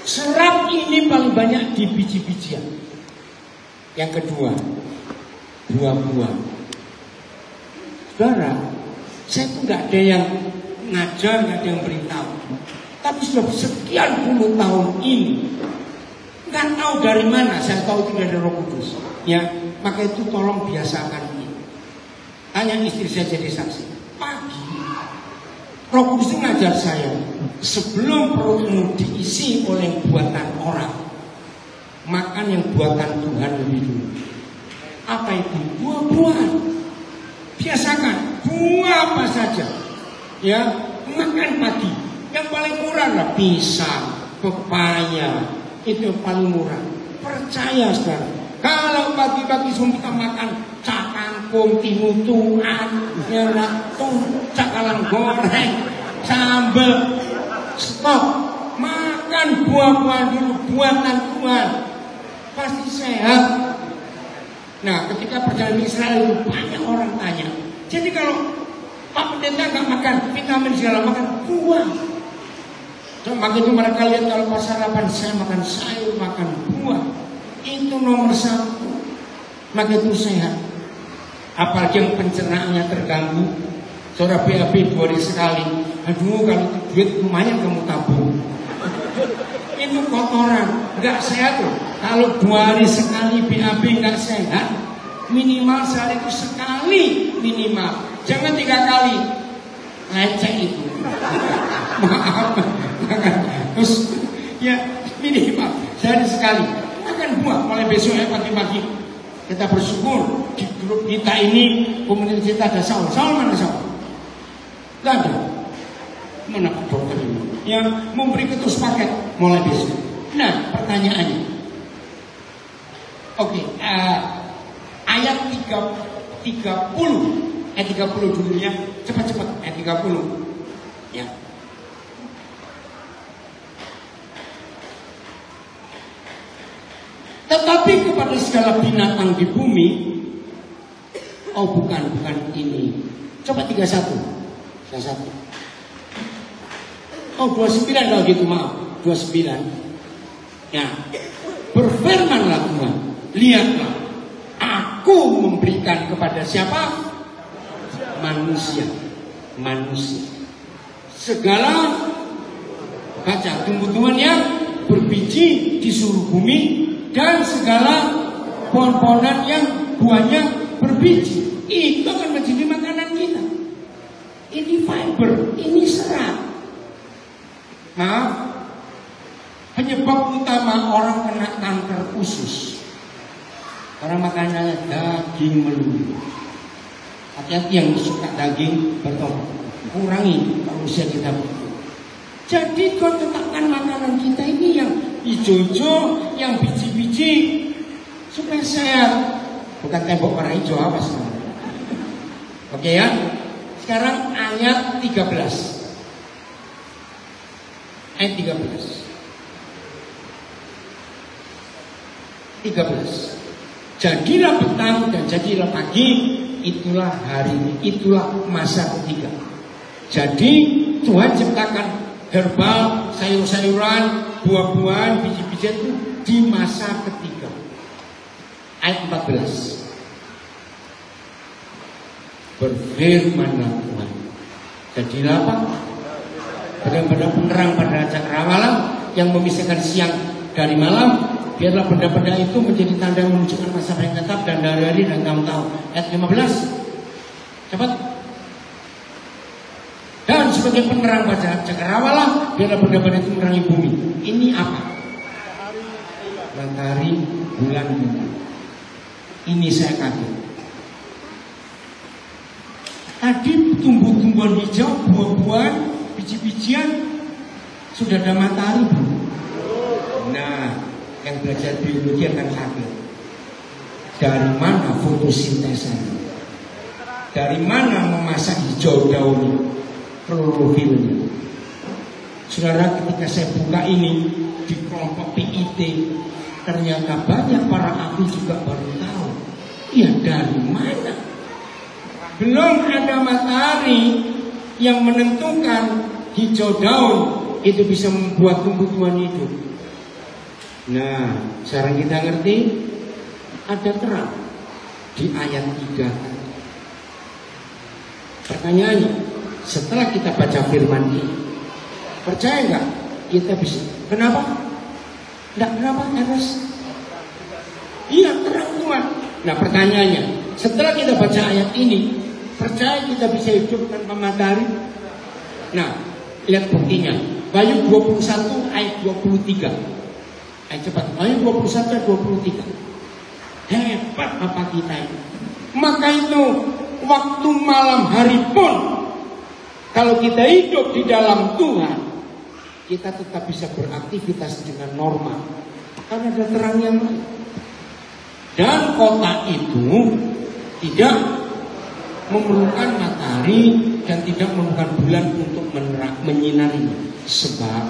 Serat ini paling banyak di biji-bijian. Yang kedua, buah-buah. Saudara, saya tuh nggak ada yang ngajar, nggak ada yang beritahu. Tapi sudah sekian puluh tahun ini, nggak tahu dari mana. Saya tahu itu dari Roh Kudus. Ya, maka itu tolong biasakan ini. Tanya istri saya jadi saksi. Pagi, Roh Kudus itu ngajar saya, sebelum perutmu diisi oleh buatan orang, makan yang buatan Tuhan lebih dulu. Apa itu? Buah-buahan. Biasakan buah apa saja, ya, makan pagi. Yang paling murah lah pisang, pepaya, itu yang paling murah. Percaya saudara, kalau pagi-pagi kita makan cak kangkung, timutuan, cakalang goreng, sambal, stok, makan buah-buahan dulu, buatan Tuhan, pasti sehat. Nah, ketika perjalanan Israel banyak orang tanya. Jadi kalau Pak Pendeta nggak makan vitamin segala, makan buah. Maka itu mereka lihat kalau pas sarapan saya makan sayur, makan buah, itu nomor 1. Maka itu sehat. Apalagi yang pencernaannya terganggu, saudara BAB 2 hari sekali. Aduh, kalau itu duit lumayan kamu tabung. Itu kotoran, nggak sehat loh. Kalau 2 hari sekali BAB nggak sehat, minimal sehari itu sekali minimal. Jangan 3 kali. Lecek itu. Maaf. Terus ya minimal sehari sekali. Makan buah mulai besok ya pagi-pagi. Kita bersyukur di grup kita ini, komunitas kita ada Saul. Saul mana Saul? Tidak ada. Mana dokter ini? Yang memberi ketus paket mulai besok. Nah, pertanyaannya. Oke, ayat 30. Ayat 30 dulu ya. Cepat-cepat ayat 30. Ya. Tetapi kepada segala binatang di bumi, oh bukan ini. Coba 31. 31. Oh 29 kalau gitu, maaf. 29. Ya. Berfirmanlah Tuhan, lihatlah, aku memberikan kepada siapa? Manusia. Segala, baca, tumbuh-tumbuhan yang berbiji di seluruh bumi, dan segala pohon-pohonan yang buahnya berbiji. Itu akan menjadi makanan kita. Ini fiber, ini serat. Maaf, penyebab utama orang kena kanker usus. Karena makanannya daging melulu. Hati-hati yang suka daging bertobat. Kurangi kalau usia kita begitu. Jadi Tuhan letakkan makanan kita ini yang hijau-hijau, yang biji-biji supaya sehat. Bukan tembok warna hijau apa sebenarnya. Oke ya. Sekarang ayat 13. Ayat 13. Jadilah petang dan jadilah pagi, itulah hari, itulah masa ketiga. Jadi Tuhan ciptakan herbal, sayur-sayuran, buah-buahan, biji-bijian itu di masa ketiga. Ayat 14. Berfirmanlah Tuhan, jadilah apa? Benda-benda penerang pada cakrawala yang memisahkan siang dari malam. Biarlah benda-benda itu menjadi tanda yang menunjukkan masa yang tetap dan hari-hari dan tahun-tahun. Ayat 15. Cepat. Dan sebagai penerang pada cakrawala, biarlah benda-benda itu menerangi bumi. Ini apa? Matahari, bulan, bintang. Ini saya kaget. Tadi tumbuh-tumbuhan hijau, buah-buahan, biji-bijian sudah ada matahari belum? Nah, yang belajar biologi akan kaget. Dari mana fotosintesa? Dari mana memasak hijau daunnya? Klorofilnya. Saudara, ketika saya buka ini di kelompok PIT, ternyata banyak para ahli juga baru tahu. Ya dari mana? Belum ada matahari yang menentukan hijau daun itu bisa membuat tumbuh-tumbuhan hidup. Nah, sekarang kita ngerti ada terang di ayat 3. Pertanyaannya, setelah kita baca firman ini, percaya nggak kita bisa? Kenapa? Nggak kenapa, Ernest? Iya, terang Tuhan. Nah, pertanyaannya, setelah kita baca ayat ini, percaya kita bisa hidup tanpa matahari? Nah, lihat buktinya. Wahyu 21 ayat 23. Ayo cepat, Wahyu 21 ayat 23. Hebat Bapak kita ini. Maka itu waktu malam hari pun, kalau kita hidup di dalam Tuhan, kita tetap bisa beraktivitas dengan normal. Karena ada terang yang lain. Dan kota itu tidak memerlukan matahari dan tidak memerlukan bulan untuk menyinarinya. Sebab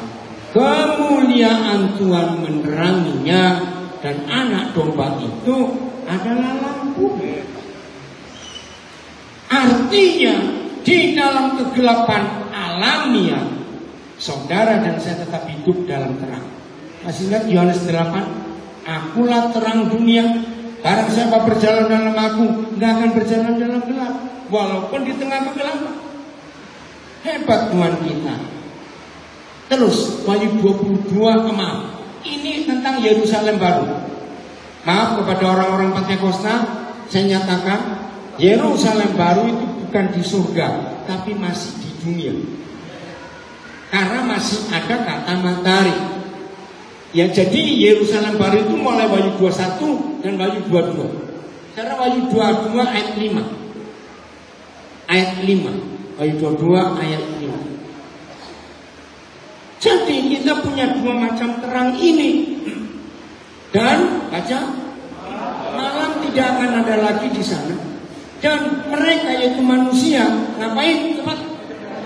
kemuliaan Tuhan meneranginya dan anak domba itu adalah lampu. Artinya di dalam kegelapan alamiah, saudara dan saya tetap hidup dalam terang. Masih ingat Yohanes 8? Akulah terang dunia. Barang siapa berjalan dalam aku, nggak akan berjalan dalam gelap, walaupun di tengah kegelapan. Hebat Tuhan kita. Terus Wahyu 22, maaf, ini tentang Yerusalem baru. Maaf kepada orang-orang Pentakosta, saya nyatakan Yerusalem baru itu bukan di surga, tapi masih di dunia. Karena masih ada kata matahari. Ya, jadi Yerusalem baru itu mulai Wahyu 21 dan Wahyu 22. Karena Wahyu 22 ayat 5. Ayat 5. Wahyu 22 ayat 5. Jadi kita punya dua macam terang ini. Dan baca, malam tidak akan ada lagi di sana. Dan mereka yaitu manusia, ngapain? Cepat.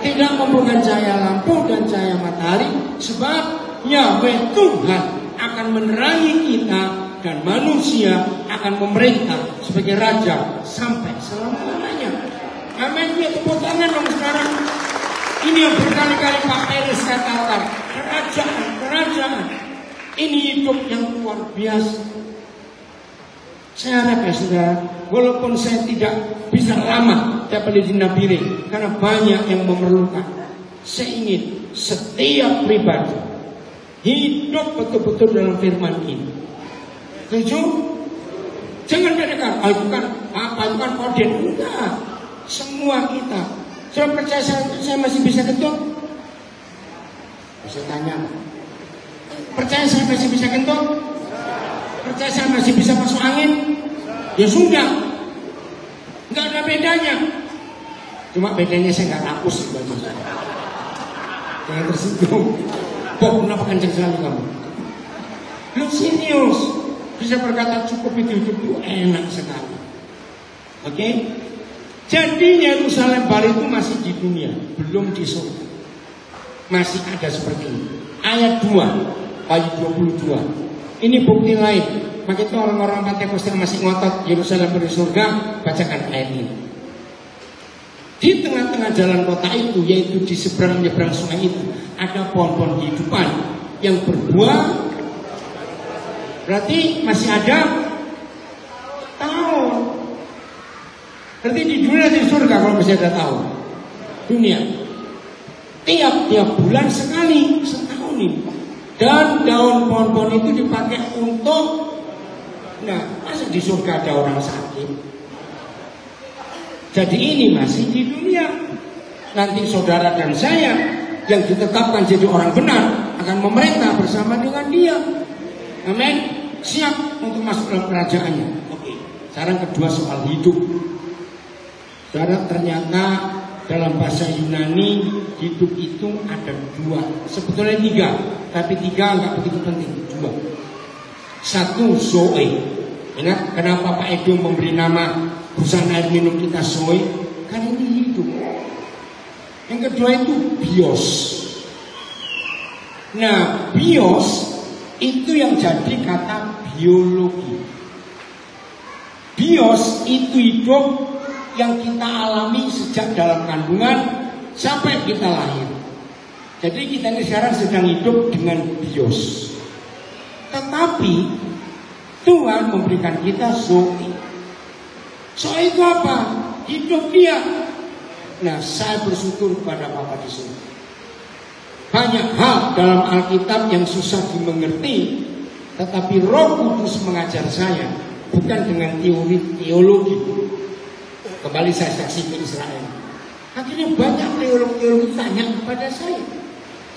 Tidak memerlukan cahaya lampu dan cahaya matahari, sebab Yahweh Tuhan akan menerangi kita dan manusia akan memerintah sebagai raja sampai selama-lamanya. Amin. Ya, tepuk tangan dong sekarang. Ini yang berkali-kali Pak Peres katakan, kerajaan. Ini hidup yang luar biasa. Saya harap ya saudara, walaupun saya tidak bisa lama dapat di Nabire, karena banyak yang memerlukan. Saya ingin setiap pribadi hidup betul-betul dalam firman ini. Setuju? Jangan bedakan, itu kan kode. Enggak, semua kita. Saya percaya saya masih bisa ketut. Bisa tanya. Percaya saya masih bisa kentut? Percaya saya masih bisa masuk angin? Ya sudah, nggak ada bedanya. Cuma bedanya saya nggak hapus baju saya. Jangan tersinggung. Bob, kenapa kenceng sekali kamu? Lu serius? Bisa berkata cukup itu enak sekali. Oke? Jadi Yerusalem baru itu masih di dunia, belum di surga. Masih ada seperti ini. Ayat 2, ayat 22. Ini bukti lain. Maka itu orang-orang Pentakosta masih ngotot Yerusalem di surga, bacakan ayat ini. Di tengah-tengah jalan kota itu, yaitu di seberang-nyeberang sungai itu, ada pohon-pohon kehidupan yang berbuah. Berarti masih ada tahun. Berarti di dunia di surga kalau masih ada tahun. Dunia. Tiap bulan sekali, setahun ini. Dan daun pohon-pohon itu dipakai untuk, nah, masa di surga ada orang sakit? Jadi ini masih di dunia. Nanti saudara dan saya yang ditetapkan jadi orang benar akan memerintah bersama dengan dia. Amin. Siap untuk masuk dalam kerajaannya. Oke. Sekarang kedua soal hidup. Saudara, ternyata dalam bahasa Yunani hidup itu ada dua. Sebetulnya 3, tapi 3 nggak begitu penting. 2. 1 zoe. Ingat kenapa Pak Edo memberi nama perusahaan air minum kita zoe? Karena ini hidup. Yang kedua itu bios. Nah, bios itu yang jadi kata biologi. Bios itu hidup yang kita alami sejak dalam kandungan sampai kita lahir. Jadi kita ini sekarang sedang hidup dengan bios. Tetapi Tuhan memberikan kita zoe. Zoe itu apa? Hidup dia. Nah, saya bersyukur kepada Bapa di sini. Banyak hal dalam Alkitab yang susah dimengerti, tetapi Roh Kudus mengajar saya, bukan dengan teologi. Kembali saya saksi ke Israel. Akhirnya banyak teologi tanya kepada saya.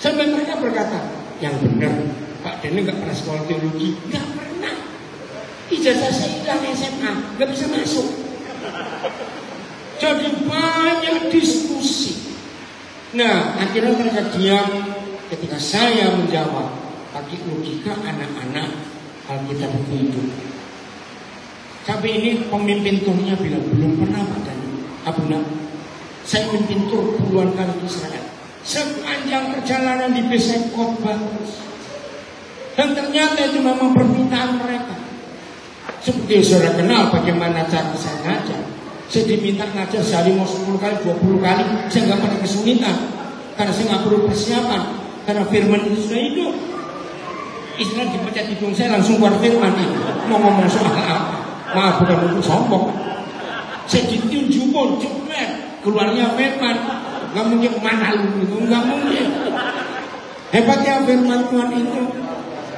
Sampai mereka berkata, yang benar, Pak Dene nggak pernah sekolah teologi. Nggak pernah. Ijazah saya hilang SMA, nggak bisa masuk. Jadi banyak diskusi. Nah, akhirnya mereka diam ketika saya menjawab pakai logika anak-anak Alkitab itu hidup. Sampai ini pemimpin turnya bilang belum pernah Pak Dani. Abuna, saya memimpin tur puluhan kali ke Israel. Sepanjang perjalanan di base khotbah terus. Dan ternyata itu memang permintaan mereka. Seperti saudara kenal bagaimana cara saya ngajar. Saya diminta ngajar sehari mau 10 kali, 20 kali. Saya nggak pernah kesulitan. Karena saya nggak perlu persiapan. Karena firman itu sudah hidup. Istilah dipecat hidung saya langsung keluar firman. Mau ngomong soal apa? Maaf, bukan untuk sombong. Saya ditunjukkan, cepet keluarnya firman. Nggak mungkin mana lu itu, nggak mungkin. Hebatnya firman Tuhan itu.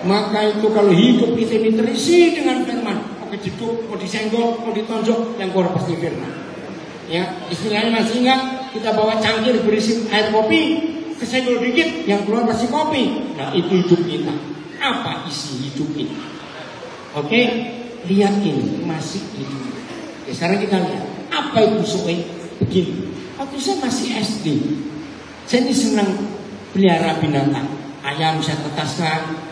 Maka itu kalau hidup kita ini terisi dengan firman. Mau diduk, mau disenggol, mau ditonjok, yang keluar pasti firman. Ya, istilahnya masih ingat, kita bawa cangkir berisi air kopi, kesenggol dikit, yang keluar pasti kopi. Nah, itu hidup kita. Apa isi hidup ini? Oke, lihat ini masih hidup. Oke, sekarang kita lihat apa itu zoe. Begini, waktu saya masih SD, saya ini senang pelihara binatang. Ayam saya tetaskan,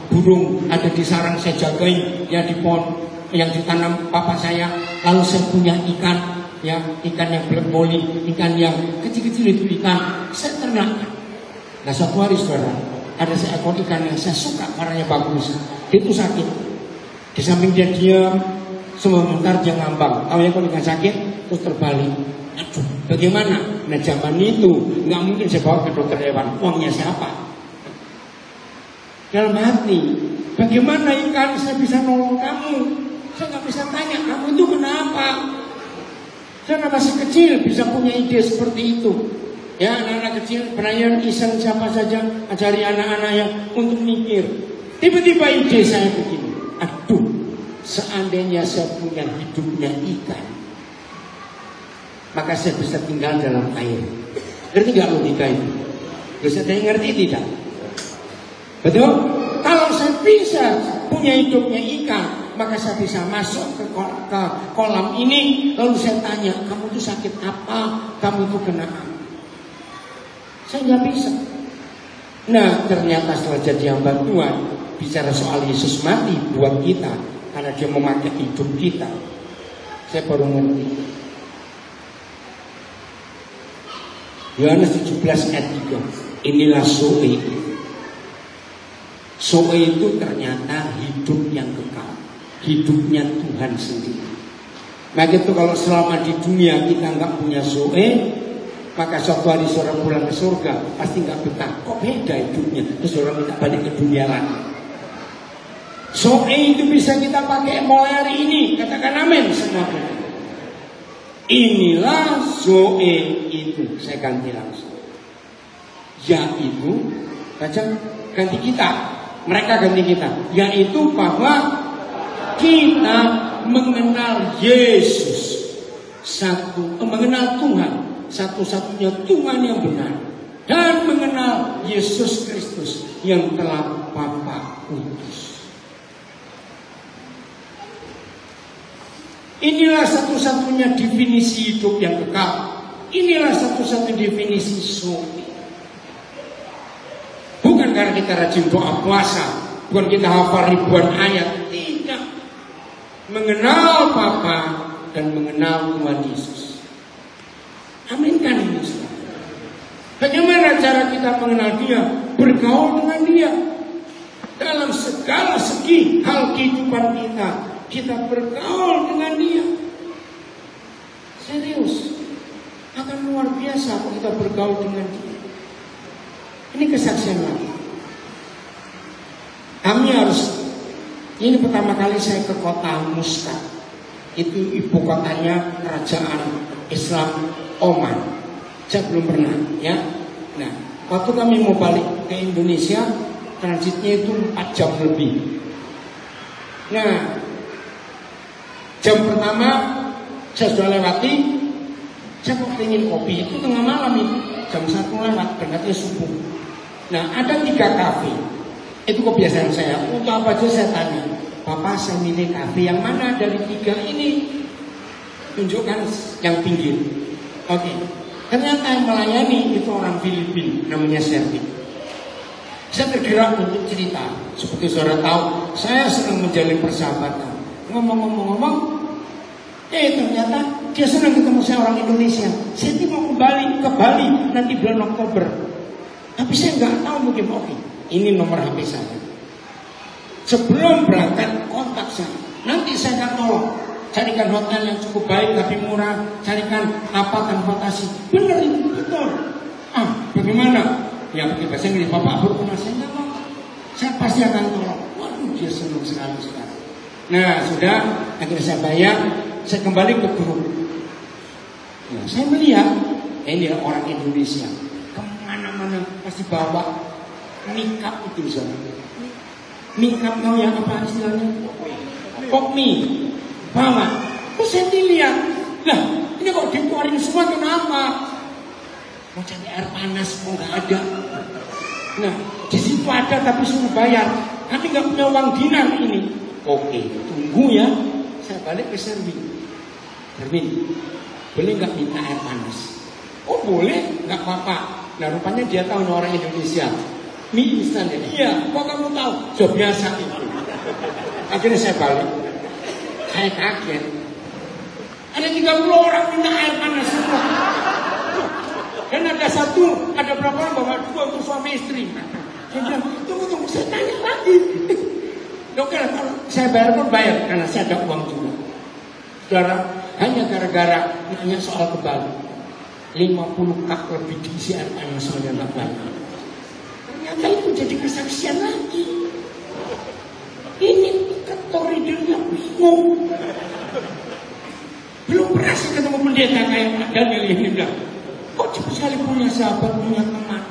burung ada di sarang saya jagain, ya di pohon yang ditanam papa saya. Lalu saya punya ikan, ya ikan yang black molly, ikan yang kecil-kecil itu ikan saya ternak. Nah, suatu hari saudara, ada seekor ikan yang saya suka, warnanya bagus. Itu sakit. Di samping dia diam, sebentar dia ngambang. Tahu ya kalau ikan sakit, terus terbalik. Aduh, bagaimana? Nah, zaman itu nggak mungkin saya bawa ke dokter hewan. Uangnya siapa? Dalam hati, bagaimana ikan saya bisa nolong kamu? Saya nggak bisa tanya, kamu itu kenapa? Saya masih kecil bisa punya ide seperti itu. Ya, anak-anak kecil, Brian, Isan, siapa saja, ajari anak-anaknya untuk mikir. Tiba-tiba ide saya begini. Aduh, seandainya saya punya hidupnya ikan, maka saya bisa tinggal dalam air. Ngerti gak logika itu? Bisa saya ngerti tidak? Betul? Kalau saya bisa punya hidupnya ikan, maka saya bisa masuk ke kolam ini, lalu saya tanya, kamu tuh sakit apa? Kamu tuh kena apa? Saya nggak bisa. Nah, ternyata setelah jadi hamba Tuhan, bicara soal Yesus mati buat kita, karena dia memakai hidup kita, saya baru ngerti. Yohanes 17 ayat 3. Inilah Zoe. Zoe itu ternyata hidup yang kekal, hidupnya Tuhan sendiri. Maka itu kalau selama di dunia kita nggak punya Zoe, maka suatu hari seorang pulang ke surga pasti nggak betah. Kok beda hidupnya? Terus orang minta balik ke dunia lagi. Zoe itu bisa kita pakai mulai hari ini. Katakan amin semua. Inilah Zoe itu. Saya ganti langsung. Yaitu, baca ganti kita. Mereka ganti kita. Yaitu bahwa kita mengenal Yesus. Mengenal Tuhan. Satu-satunya Tuhan yang benar, dan mengenal Yesus Kristus yang telah Bapa utus. Inilah satu-satunya definisi hidup yang kekal. Inilah satu-satunya definisi Zoe. Bukan karena kita rajin doa puasa, bukan kita hafal ribuan ayat, tidak. Mengenal Bapa dan mengenal Tuhan Yesus. Aminkan ini semua. Bagaimana cara kita mengenal dia? Bergaul dengan dia. Dalam segala segi hal kehidupan kita, kita bergaul dengan dia. Serius. Akan luar biasa kalau kita bergaul dengan dia. Ini kesaksian lagi. Kami harus, ini pertama kali saya ke kota Muscat. Itu ibu kotanya kerajaan Islam Oman. Saya belum pernah, ya. Nah, waktu kami mau balik ke Indonesia, transitnya itu 4 jam lebih. Nah, jam pertama saya sudah lewati. Saya kok ingin kopi, itu tengah malam itu, jam 1 lewat, berarti subuh. Nah, ada 3 kafe. Itu kebiasaan saya. Untuk apa aja saya tanya, Bapak saya milih kafe yang mana dari 3 ini? Tunjukkan yang pinggir. Oke. Ternyata yang melayani itu orang Filipina, namanya Servi. Saya tergerak untuk cerita. Seperti saudara tahu, saya senang menjalin persahabatan. Ngomong-ngomong, ternyata dia senang ketemu saya orang Indonesia. Saya mau kembali ke Bali nanti bulan Oktober. Tapi saya nggak tahu mungkin oke. Ini nomor HP saya. Sebelum berangkat kontak saya. Nanti saya akan tolong. Carikan hotel yang cukup baik tapi murah. Carikan apa transportasi. Benar itu, betul. Bagaimana? Ya pakai bahasa Inggris. Bapak berkenan, saya nggak mau. Saya pasti akan tolong. Waduh, dia senang sekali sekarang. Nah, sudah. Akhirnya saya bayar. Saya kembali ke grup. Nah, saya melihat ini orang Indonesia. Kemana-mana pasti bawa nikap itu misalnya. Nikap mau yang apa istilahnya? Pokmi. Bawa. Terus saya dilihat, lah ini kok dikeluarin semua kenapa? Mau cari air panas, mau nggak ada. Nah, di situ ada tapi suruh bayar. Kami nggak punya uang dinar ini. Oke, tunggu ya. Saya balik ke Serbi. Serbi, boleh nggak minta air panas? Oh boleh, nggak apa-apa. Nah rupanya dia tahu orang Indonesia. Mie instan ya. Iya, kok kamu tahu? Sudah biasa itu. Akhirnya saya balik. Saya kaget. Ada 30 orang minta air panas semua. Dan ada berapa orang bawa 2 untuk suami istri. Saya bilang, tunggu, saya tanya lagi. Oke, kalau saya bayar pun bayar karena saya ada uang juga. Saudara, hanya gara-gara nanya soal kembali 50 kak lebih diisi air panas soalnya nggak banyak. Ternyata itu jadi kesaksian lagi. Ini ketoridernya bingung. Belum pernah saya ketemu pendeta kayak Daniel ini bilang, kok cepat sekali punya sahabat, punya teman.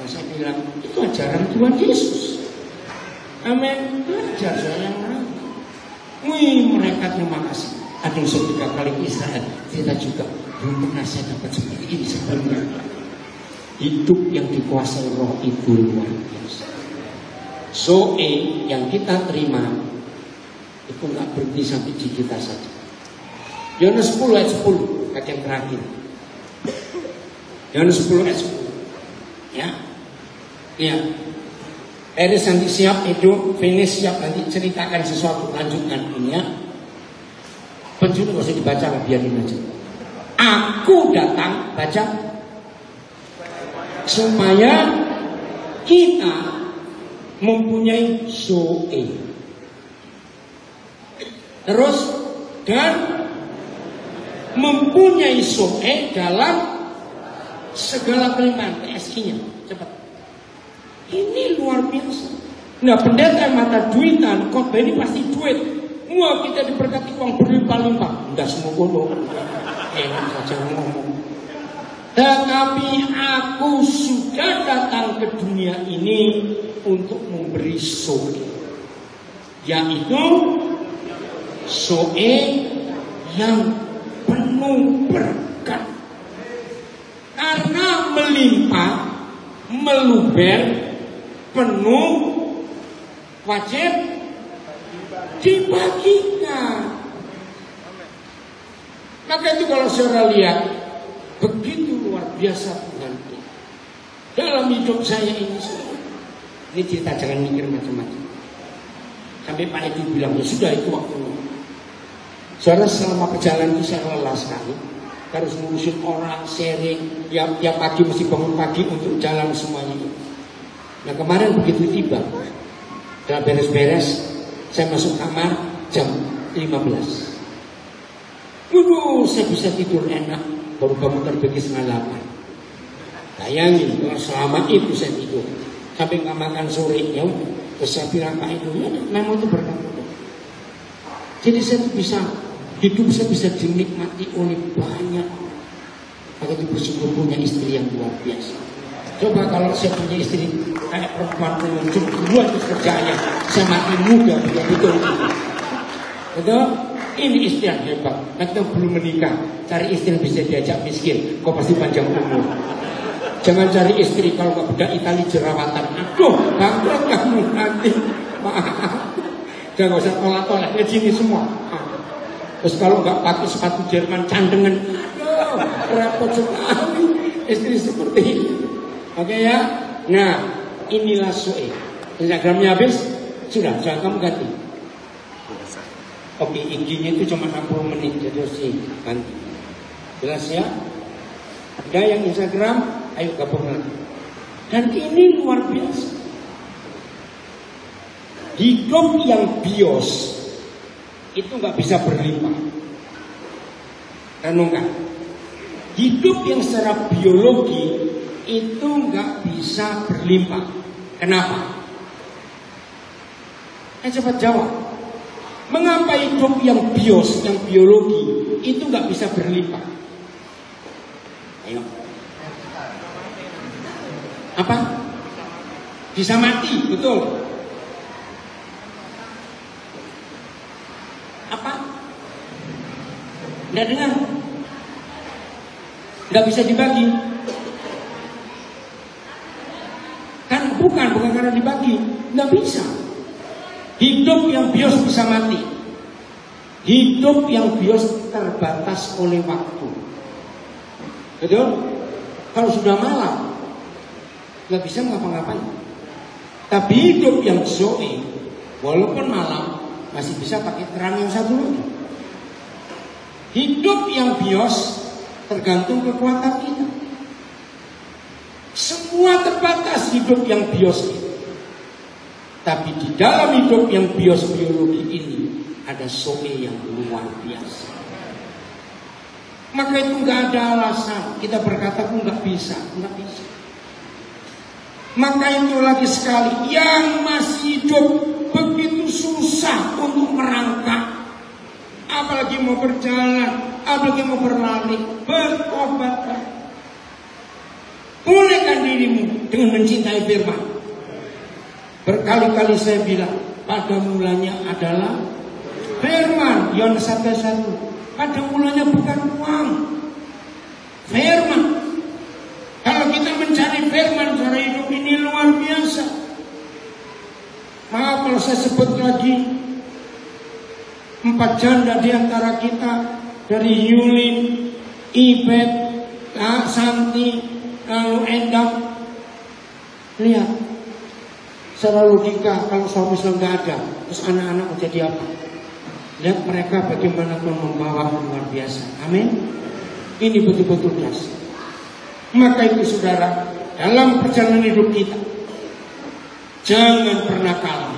Nah saya bilang, itu ajaran Tuhan Yesus. Amin. Belajar saya yang mana? Wih, mereka terima kasih. Ada yang sudah 3 kali ke Israel. Kita juga belum pernah saya dapat seperti ini sebelumnya. Hidup yang dikuasai Roh itu luar biasa. Zoe yang kita terima itu nggak berhenti sampai di kita saja. Yohanes 10 ayat 10 kata yang terakhir. Yohanes 10 ayat 10. Ya. Ya. Eris nanti siap itu, finish siap nanti ceritakan sesuatu, lanjutkan ini ya. Penjuru nggak usah dibaca lah, biarin aja. Aku datang, baca, supaya kita mempunyai Zoe. Terus dan mempunyai Zoe dalam segala kelimpahan. PSI-nya cepat. Ini luar biasa. Nah, pendeta yang mata duitan, khotbah ini pasti duit. Wah, kita diberkati uang berlimpah-limpah. Enggak semua bodoh. Enak saja ngomong. Tetapi aku sudah datang ke dunia ini untuk memberi Zoe, yaitu Zoe yang penuh berkat. Karena melimpah, meluber, penuh, wajib dibagikan. Maka itu kalau saudara lihat, begitu luar biasa Tuhan itu. Dalam hidup saya ini cerita, jangan mikir macam-macam. Sampai Pak Edi bilang, ya sudah itu waktunya. Saudara, selama perjalanan itu saya lelah sekali. Harus ngurusin orang, sharing, tiap pagi mesti bangun pagi untuk jalan semuanya itu. Nah kemarin begitu tiba, setelah beres-beres, saya masuk kamar jam 15. Saya bisa tidur enak, baru bangun terbagi setengah 8. Bayangin, kalau selama itu saya tidur, sampai nggak makan sore, ya terus saya bilang Pak Ibu, ya memang itu berkat. Jadi saya bisa, hidup saya bisa dinikmati oleh banyak. Maka itu bersyukur punya istri yang luar biasa. Coba kalau saya punya istri kayak perempuan penunjuk duluan terus kerjanya, saya mati muda, betul-betul. Betul? Ini istri yang hebat. Kita belum menikah, cari istri yang bisa diajak miskin, kau pasti panjang umur. Jangan cari istri kalau nggak budak Itali jerawatan. Aduh, bangkrut kamu nanti. Maaf. Jangan usah tolak-tolak, sini semua. Terus kalau nggak pakai sepatu Jerman candengan, aduh, repot sekali. Istri seperti ini. Oke ya, nah inilah Zoe. Instagramnya habis, sudah kamu ganti. Oke, IG-nya itu cuma 60 menit, jadi harus ganti. Jelas ya? Ada yang Instagram, ayo gabung lagi. Dan ini luar biasa. Hidup yang bios itu nggak bisa berlimpah. Renungkan. Hidup yang secara biologi itu nggak bisa berlimpah. Kenapa? Cepat jawab. Mengapa hidup yang bios, yang biologi itu nggak bisa berlimpah? Ayo. Apa? Bisa mati, betul. Apa? Nggak dengar? Nggak bisa dibagi? Bukan karena dibagi, nggak bisa. Hidup yang bios bisa mati. Hidup yang bios terbatas oleh waktu. Betul? Kalau sudah malam, nggak bisa ngapa-ngapain. Tapi hidup yang Zoe, walaupun malam, masih bisa pakai terang yang satu lagi. Hidup yang bios tergantung kekuatan kita. Semua terbatas hidup yang bios ini. Tapi di dalam hidup yang bios biologi ini ada Zoe yang luar biasa. Maka itu nggak ada alasan kita berkata aku nggak bisa. Maka itu lagi sekali yang masih hidup begitu susah untuk merangkak, apalagi mau berjalan, apalagi mau berlari, bertobatlah. Pulihkan dirimu dengan mencintai firman. Berkali-kali saya bilang, pada mulanya adalah firman. Yohanes 1:1. Pada mulanya bukan uang, firman. Kalau kita mencari firman, cara hidup ini luar biasa. kalau saya sebut lagi 4 janda di antara kita, dari Yulin, Ibet, Santi, lalu Endang. Lihat, secara logika kalau suami nggak ada, terus anak-anak menjadi apa? Lihat mereka bagaimana Tuhan membawa luar biasa. Amin. Ini betul-betul dasar. Maka itu saudara, dalam perjalanan hidup kita, jangan pernah kalah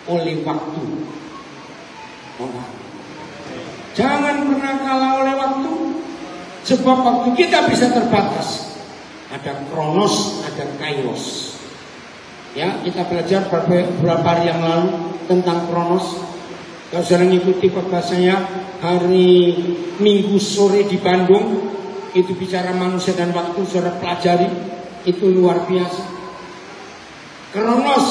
oleh waktu. Jangan pernah kalah oleh waktu. Sebab waktu kita bisa terbatas. Ada kronos, ada kairos. Ya, kita belajar beberapa hari yang lalu tentang kronos. Kalau saudara mengikuti khotbah saya hari Minggu sore di Bandung, itu bicara manusia dan waktu, saudara pelajari, itu luar biasa. Kronos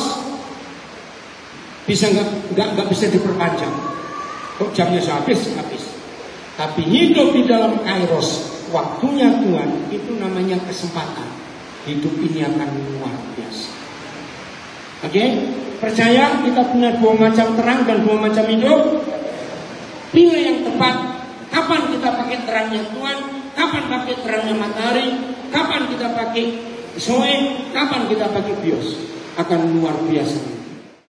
bisa nggak bisa diperpanjang. Kok jamnya habis. Tapi hidup di dalam kairos, waktunya Tuhan, itu namanya kesempatan. Hidup ini akan luar biasa. Oke? Percaya kita punya 2 macam terang dan 2 macam hidup. Pilih yang tepat. Kapan kita pakai terangnya Tuhan, kapan pakai terangnya matahari, kapan kita pakai zoe, kapan kita pakai bios. Akan luar biasa.